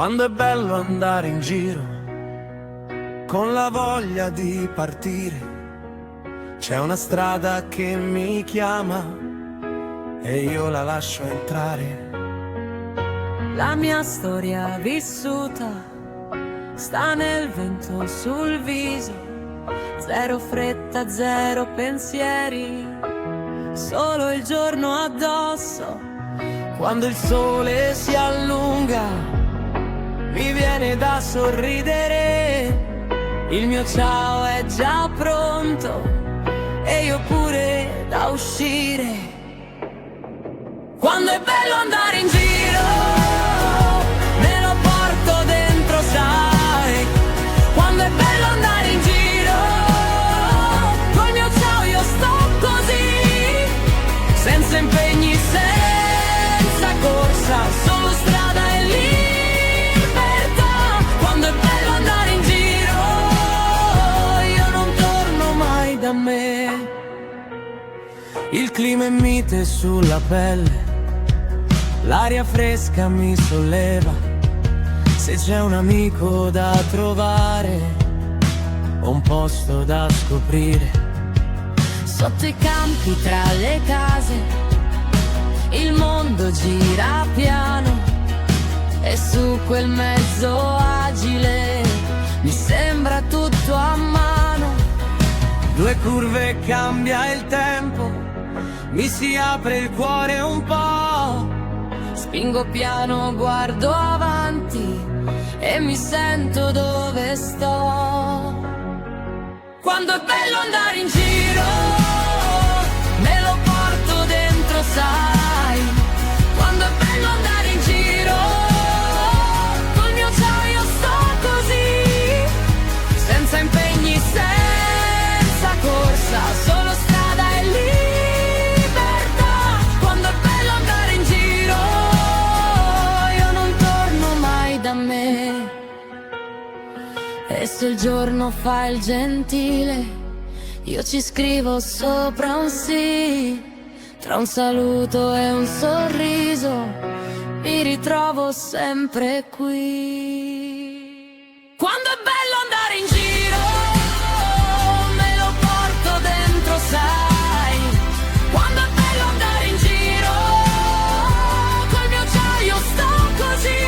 Quando è bello andare in giro, con la voglia di partire, c'è una strada che mi chiama e io la lascio entrare. La mia storia vissuta sta nel vento sul viso, zero fretta, zero pensieri, solo il giorno addosso. Quando il sole si allunga, mi viene da sorridere, il mio ciao è già pronto e io pure da uscire. Quando è bello andare in giro, me lo porto dentro, sai. Quando è bello andare in giro, col mio ciao io sto così, senza impegni, senza corsa, solo strada e libertà. Quando è bello andare in giro, io non torno mai da me. Il clima è mite sulla pelle, l'aria fresca mi solleva, se c'è un amico da trovare, o un posto da scoprire. Sotto i campi, tra le case, il mondo gira piano e su quel mezzo agile mi sembra tutto a mano. Due curve cambia il tempo, mi si apre il cuore un po'. Spingo piano, guardo avanti e mi sento dove sto. Quando è bello andare in giro, me lo porto dentro, sai. Quando è bello andare in giro, col mio ciao io sto così, senza impegni, senza corsa, solo strada e libertà. Quando è bello andare in giro, io non torno mai da me. E se il giorno fa il gentile, io ci scrivo sopra un sì. Tra un saluto e un sorriso mi ritrovo sempre qui. Quando è bello andare in giro, me lo porto dentro, sai. Quando è bello andare in giro, col mio ciao io sto così,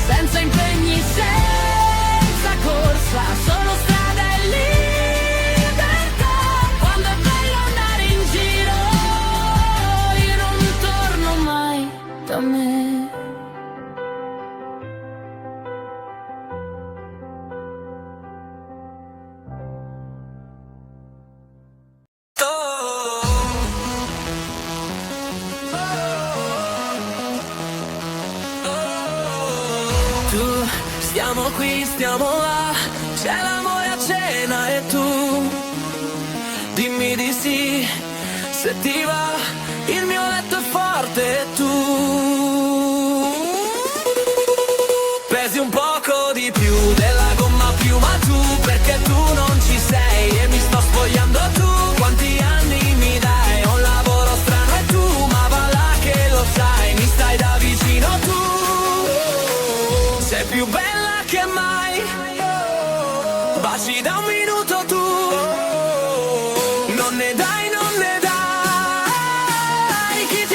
senza impegni, senza corsa, solo strada e libertà. Quando è bello andare in giro, io non torno mai da me. Tu, stiamo qui, stiamo là, c'è l'amore a cena e tu dimmi di sì, se ti va, il mio letto è forte e tu pesi un poco di più della gomma piuma tu, perché tu non ci sei e mi sto spogliando tu. Quanti anni mi dai, ho un lavoro strano e tu, ma va là che lo sai, mi stai da vicino tu. Sei più bella che mai, baci da un minuto tu, non ne dai, non ne dai, chi ti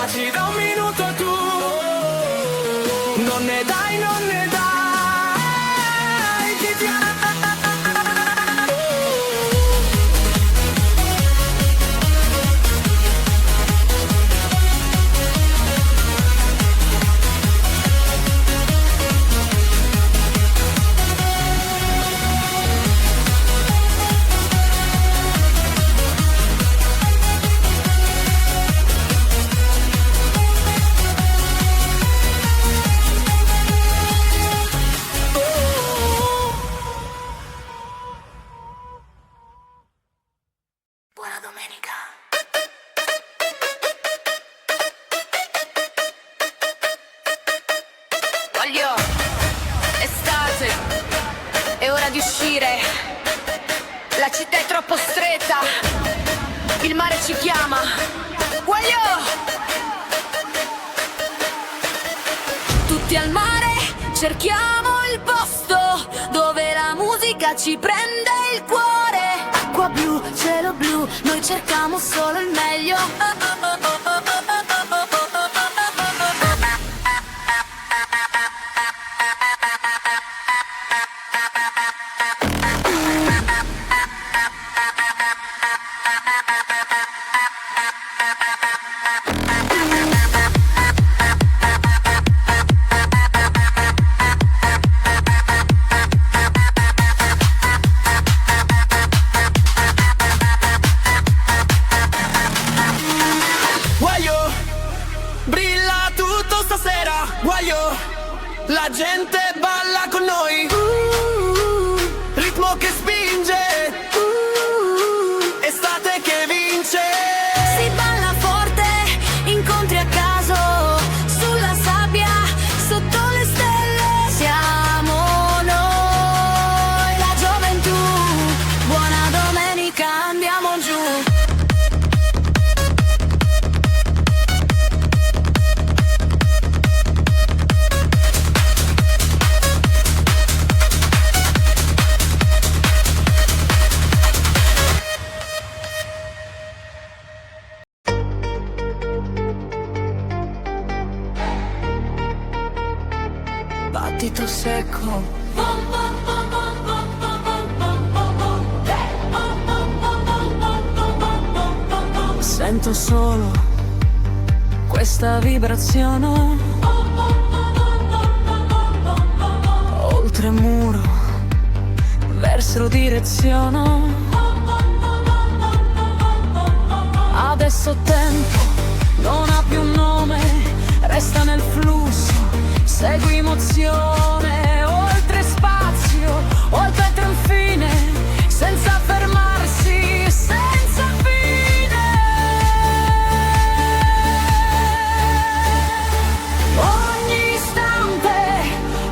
baci da un minuto tu. Non ne dai, non ne dai. Chi ti Buona domenica. Voglio estate, è ora di uscire. La città è troppo stretta, il mare ci chiama. Voglio tutti al mare, cerchiamo il posto dove la musica ci prende il cuore. Acqua blu, cielo blu, noi cerchiamo solo il meglio. brilla tutto stasera, guaio, la gente balla con noi, ritmo che spinge, estate che vince. Si balla forte, incontri a caso, sulla sabbia, sotto le stelle. Siamo noi, la gioventù. Buona domenica, andiamo giù. Battito secco. Sento solo questa vibrazione. Oltre muro, verso direzione. Adesso tempo non ha più nome, resta nel flusso, segui emozione, oltre spazio, oltre confine, senza fermarsi, senza fine. Ogni istante,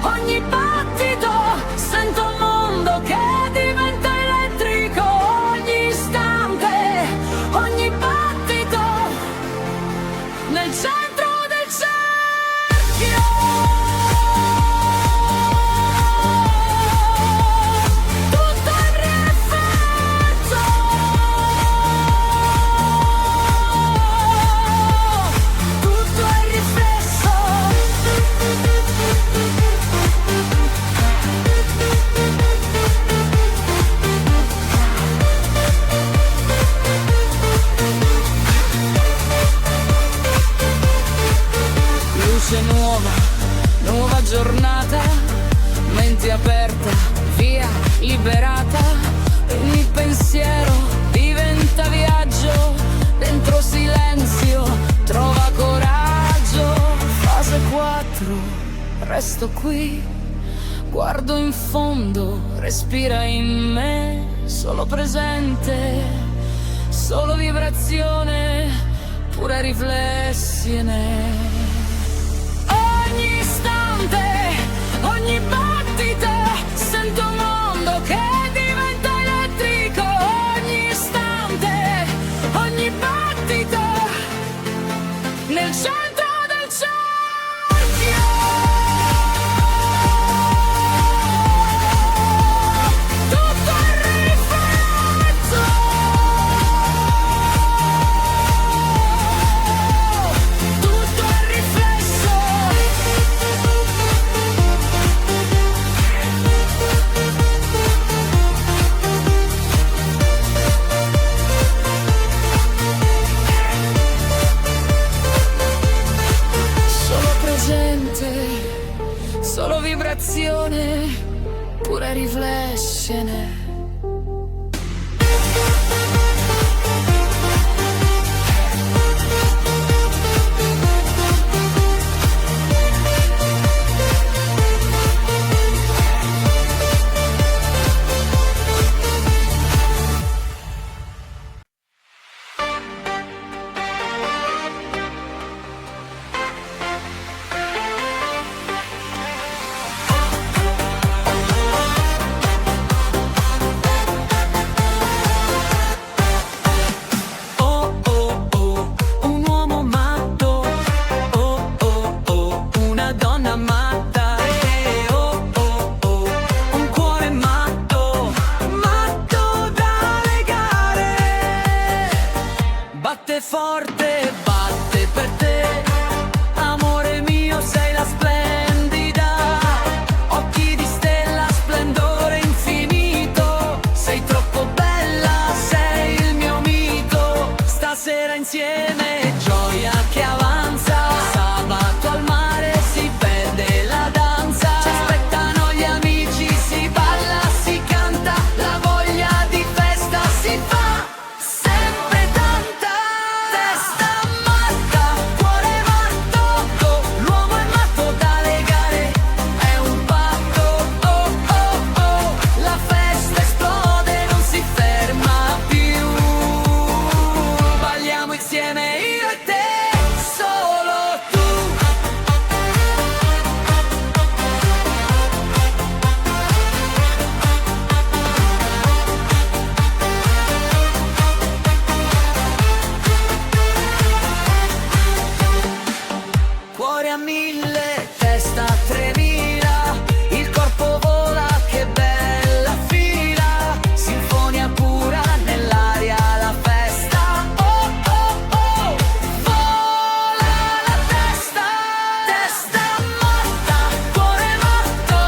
ogni battito, sento un mondo che diventa elettrico. Ogni istante, ogni battito, nel centro del cerchio. Tutto è rifletto, tutto è riflesso. Luce nuova, nuova giornata, mente aperta, via liberata. Ogni pensiero diventa viaggio, dentro silenzio trova coraggio. Fase 4, resto qui, guardo in fondo, respira in me, solo presente, solo vibrazione, pure riflessione. Ogni istante, ogni battito, sento un mondo che diventa elettrico. Ogni istante, ogni battito, nel centro del cerchio. Tutto è rifletto, distrazione, pure riflessione. Forte batte per te, amore mio, sei la splendida, occhi di stella, splendore infinito, sei troppo bella, sei il mio mito, stasera insieme, gioia che avanza, sabato al mare si perde la danza, ci aspettano gli amici, si balla, si canta, la voglia di festa si fa. A mille, testa a 3000, il corpo vola, che bella fila, sinfonia pura nell'aria, la festa, oh oh oh, vola la testa, testa matta, cuore matto,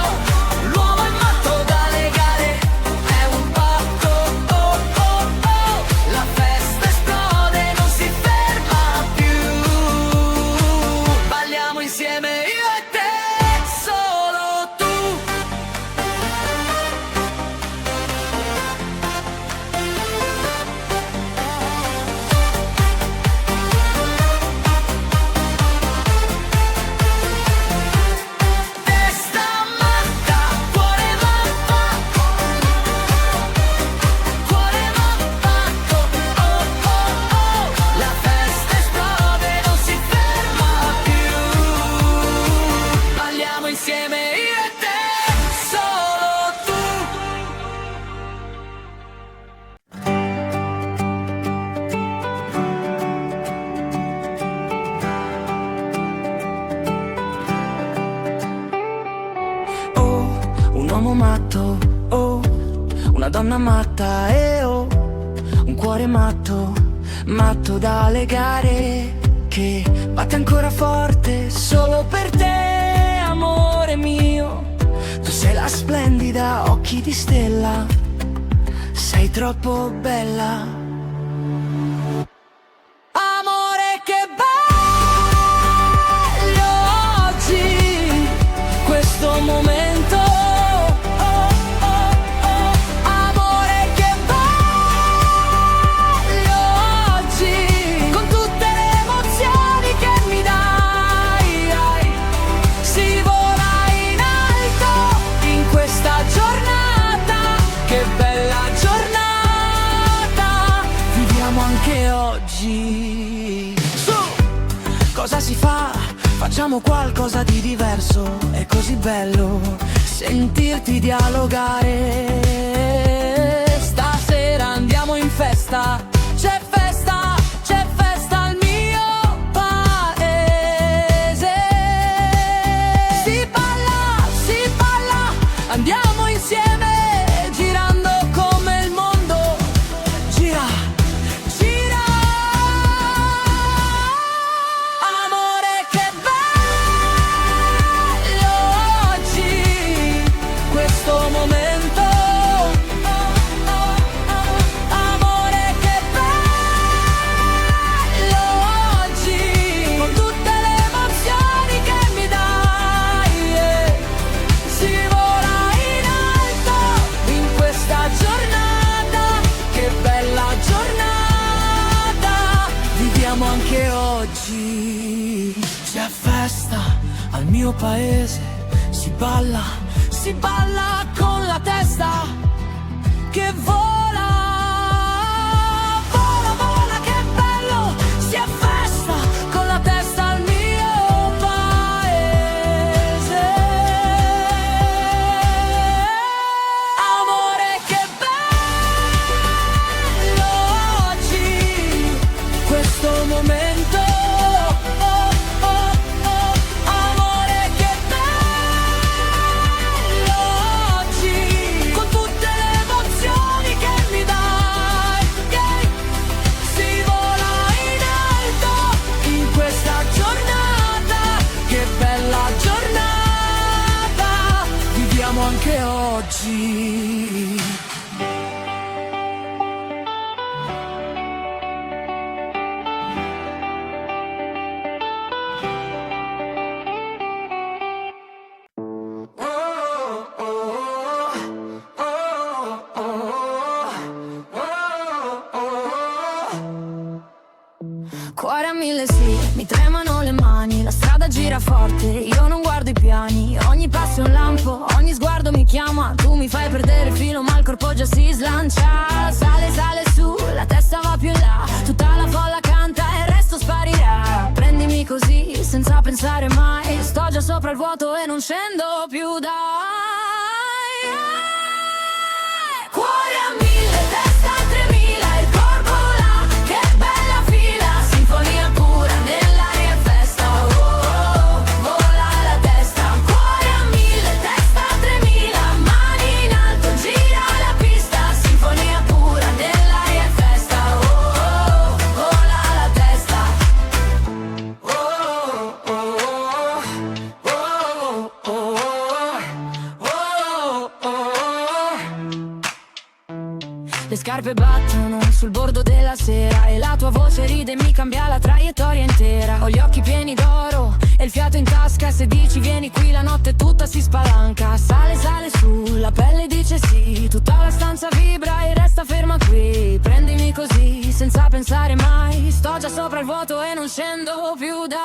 l'uomo è matto da legare, è un patto, oh oh oh, la festa esplode, non si ferma più. Balliamo insieme io e te, solo tu. Testa matta, cuore matto, oh oh oh, la festa esplode, non si ferma più. Balliamo insieme io e te, solo tu. Oh, un uomo matto, oh, una donna matta, oh, un cuore matto, matto da legare, che batte ancora forte solo per te, amore mio. Tu sei la splendida, occhi di stella, sei troppo bella. Amore, che bello oggi, questo momento. Oh, oh, oh. Amore, che bello oggi, con tutte le emozioni che mi dai. Si vola in alto in questa giornata, che bella giornata, viviamo anche oggi. Su, cosa si fa? Facciamo qualcosa di diverso, è così bello sentirti dialogare. Stasera andiamo in festa, c'è festa, c'è festa al mio paese. Si balla, andiamo insieme, girando come il mondo gira, gira. Amore, che bello oggi, questo momento. Amore, che bello oggi. C'è festa al mio paese, si balla con la testa che vola, vola, vola, che bello, si è festa con la testa al mio paese. Amore, che bello oggi, questo momento. Amore, che bello oggi, con tutte le emozioni che mi dai, yeah. Si vola in alto in questa giornata, che bella giornata, viviamo anche oggi. Cuore a mille sì, mi tremano le mani, la strada gira forte, io non guardo i piani, ogni passo è un lampo, ogni sguardo mi chiama, tu mi fai perdere il filo ma il corpo già si slancia, sale, sale su, la testa va più in là, tutta la folla canta e il resto sparirà, prendimi così, senza pensare mai, sto già sopra il vuoto e non scendo più, dai. Cuore a mille, testa a 3000, il corpo là, che bella fila, sinfonia pura nell'aria e festa, oh, oh, vola la testa. Cuore a mille, testa a 3000, mani in alto, gira la pista, sinfonia pura nell'aria e festa, oh, oh, vola la testa. Oh, oh, oh, oh, oh, oh, oh. Le scarpe battono sul bordo della sera e la tua voce ride e mi cambia la traiettoria intera. Ho gli occhi pieni d'oro e il fiato in tasca, se dici vieni qui la notte tutta si spalanca. Sale, sale su, la pelle dice sì, tutta la stanza vibra e resta ferma qui. Prendimi così, senza pensare mai, sto già sopra il vuoto e non scendo più, dai.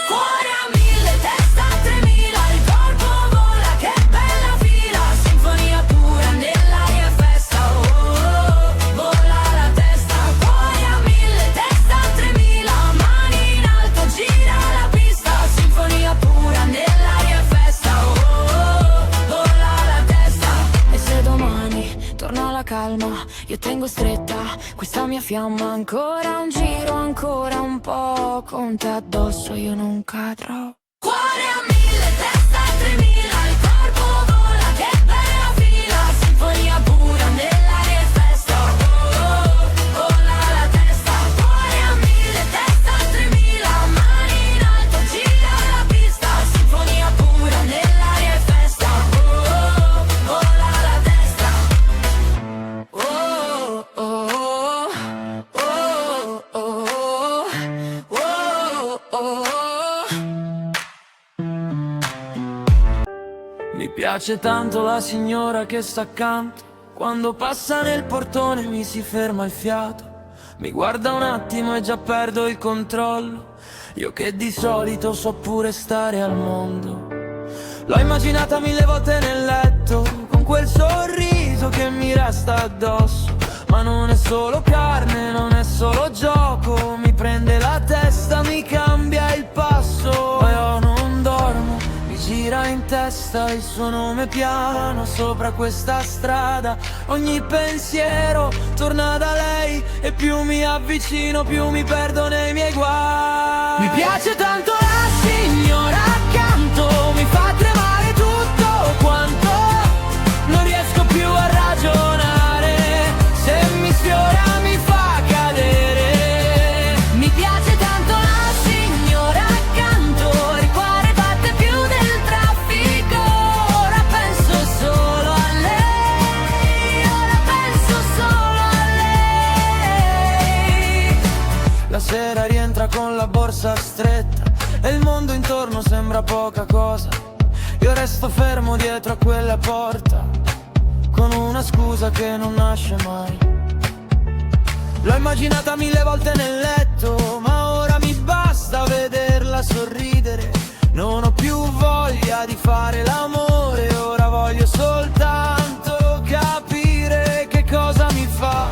Cuore a mille, testa a 3000, il corpo vola, che bella fila, sinfonia pura nell'aria e festa, oh, oh, vola la testa. Cuore a mille, testa a 3000, mani in alto, gira la pista, sinfonia pura nell'aria e festa, oh, oh, vola la testa. E se domani torna la calma, io tengo stretta questa mia fiamma, ancora un giro, ancora un po', con te addosso io non cadrò. Cuore a mille, testa a 3000, il corpo vola, che bella fila, sinfonia pura nell'aria e festa, oh, oh, vola la testa. Cuore a mille, testa a 3000, mani in alto, gira la pista, sinfonia pura nell'aria e festa, oh, oh, vola la testa. Oh, oh, oh, oh, oh, oh, oh, oh. Mi piace tanto la signora che sta accanto, quando passa nel portone mi si ferma il fiato, mi guarda un attimo e già perdo il controllo, io che di solito so pure stare al mondo. L'ho immaginata 1000 volte nel letto, con quel sorriso che mi resta addosso, ma non è solo carne, non è solo gioco, mi prende la testa, mi cambia il passo, ma io non dormo, mi gira in testa il suo nome piano sopra questa strada, ogni pensiero torna da lei e più mi avvicino più mi perdo nei miei guai. Mi piace tanto la signora accanto, mi fa tremare tutto quanto, non riesco più a ragionare, se mi sfiora mi fa cadere. Mi piace tanto la signora accanto, il cuore batte più del traffico, ora penso solo a lei, ora penso solo a lei. La sera rientra con la borsa stretta e il mondo intorno sembra poca cosa, io resto fermo dietro a quella porta, con una scusa che non nasce mai. L'ho immaginata 1000 volte nel letto, letto, ma ora mi basta vederla sorridere. Non ho più voglia di fare l'amore, ora voglio soltanto capire che cosa mi fa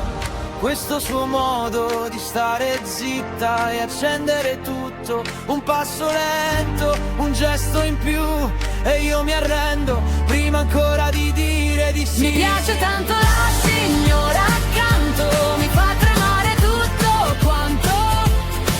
questo suo modo di stare zitta e accendere tutto. Un passo lento, un gesto in più e io mi arrendo prima ancora di dire di sì. Mi piace tanto la signora accanto, mi fa tremare tutto quanto,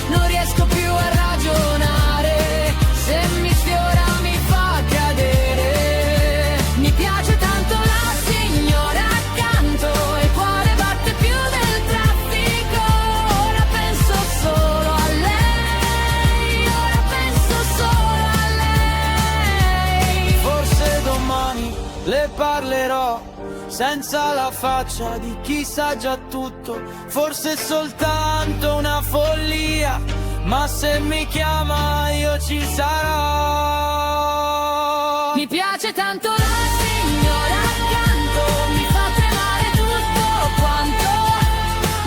non riesco più a ragionare, se mi sfiora mi fa cadere. Mi piace tanto la signora accanto, il cuore batte più del traffico, ora penso solo a lei, ora penso solo a lei. Forse domani le parlerò senza la faccia di chi sa già tutto. Forse è soltanto una follia, ma se mi chiama io ci sarò. Mi piace tanto la signora accanto, mi fa tremare tutto quanto,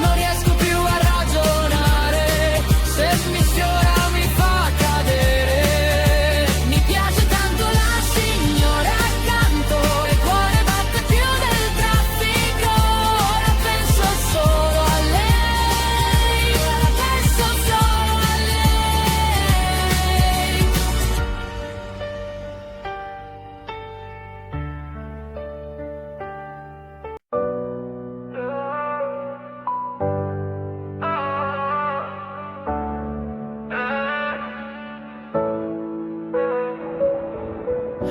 non riesco più a ragionare, se mi sfiora mi fa cadere. Mi piace tanto la signora accanto, il cuore batte più del traffico, ora penso solo a lei, ora penso solo a lei.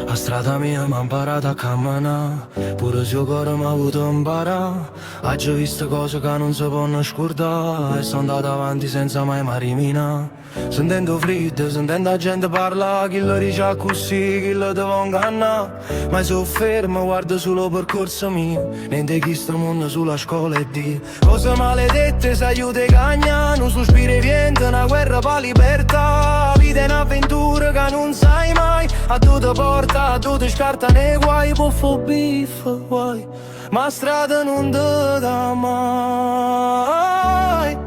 A strada mia m'ha imparato a camminare, pure se il cuore m'ha avuto imparare. Oggi ho visto cose che non si possono scordare e sono andato avanti senza mai mariminare. Sentendo freddo, sentendo la gente parlare, chi lo dice così, chi lo deve ingannare. Ma sono fermo, guardo solo percorso mio, niente chi sto mondo sulla scuola e Dio. Cose maledette si aiuta a cagnare, un sospiro viento, una guerra per la libertà. Vita è un'avventura che non sai mai, a dove porta, a dove scarta nei guai. Puffo biff, guai, ma strada non ti dà mai.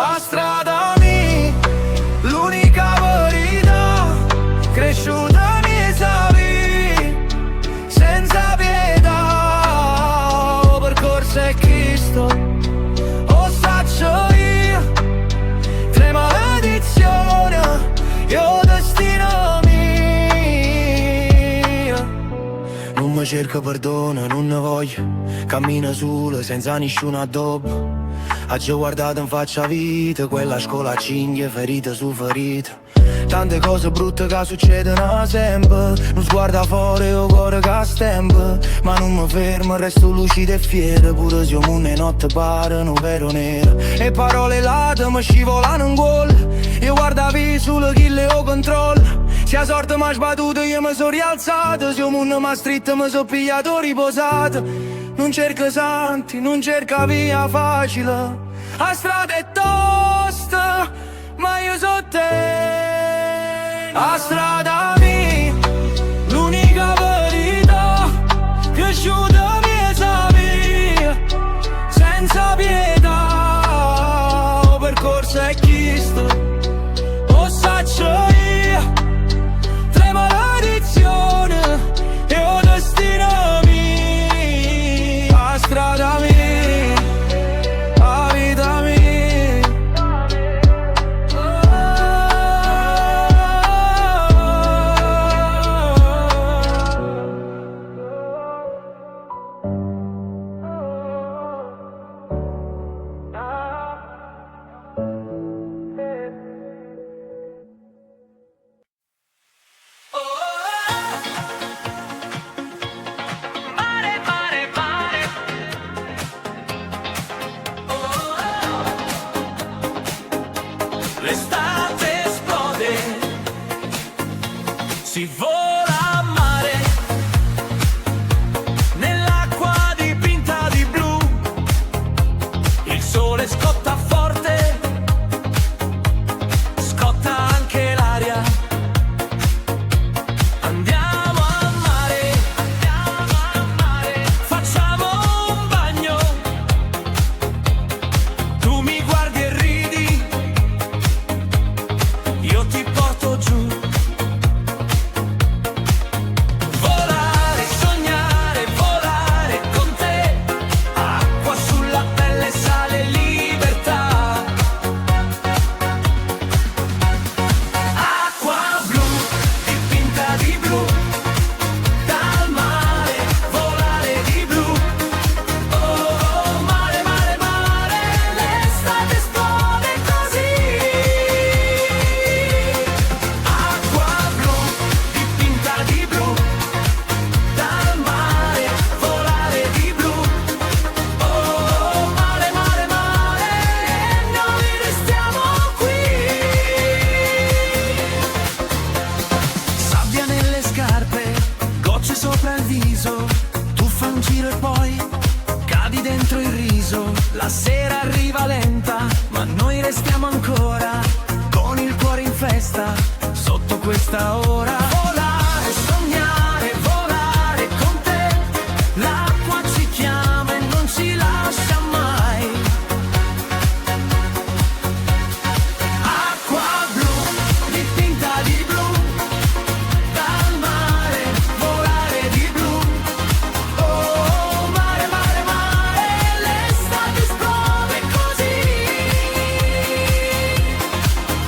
A strada mia, l'unica verità, cresciuta mi sapi, senza pietà. O percorso è Cristo, o saccio io, tre maledizioni, io destino mio. Non mi cerca perdono, non ne voglio, cammino solo senza nessuno addobbo. Oggi ho guardato in faccia vita, quella scuola cinghia, ferita su ferita. Tante cose brutte che succedono sempre, non sguarda fuori o cuore che stempa. Ma non mi fermo, resto lucido e fiero, pure se mondo e notte parano vero nero. E parole late mi scivolano in gol, io guardavi solo chi le ho controllo. Se la sorte mi ha sbattuto io mi sono rialzato, se il mondo mi ha stretto mi sono pigliato riposato. Non cerca santi, non cerca via facile, la strada è tosta, ma io so te. La strada mia, l'unica verità, cresciuta mi sapi, senza pietà. O percorso è Cristo, o saccio io, tre maledizioni e o destino mio. La strada mia, la vita mia. L'estate esplode, si vola a mare, nell'acqua dipinta di blu, il sole scotta forte, scotta anche l'aria. Andiamo a mare, facciamo un bagno, arriva lenta, ma noi restiamo ancora con il cuore in festa sotto questa ora. Volare, sognare, volare con te, l'acqua ci chiama e non ci lascia mai. Acqua blu, dipinta di blu, dal mare, volare di blu. Oh, mare, mare, mare, l'estate esplode così.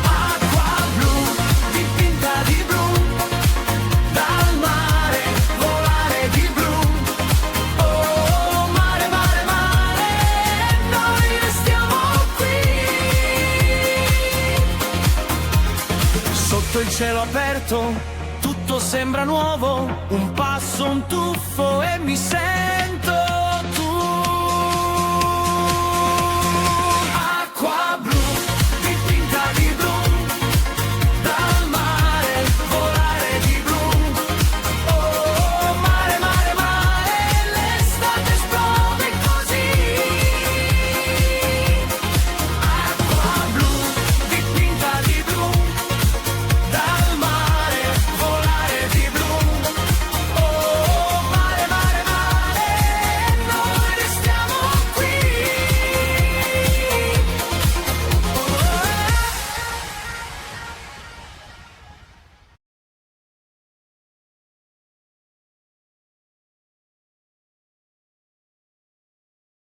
Acqua blu, dipinta di blu, dal mare, volare di blu. Oh, mare, mare, mare, noi restiamo qui. Sotto il cielo aperto, tutto sembra nuovo, un passo, un tuffo e mi sento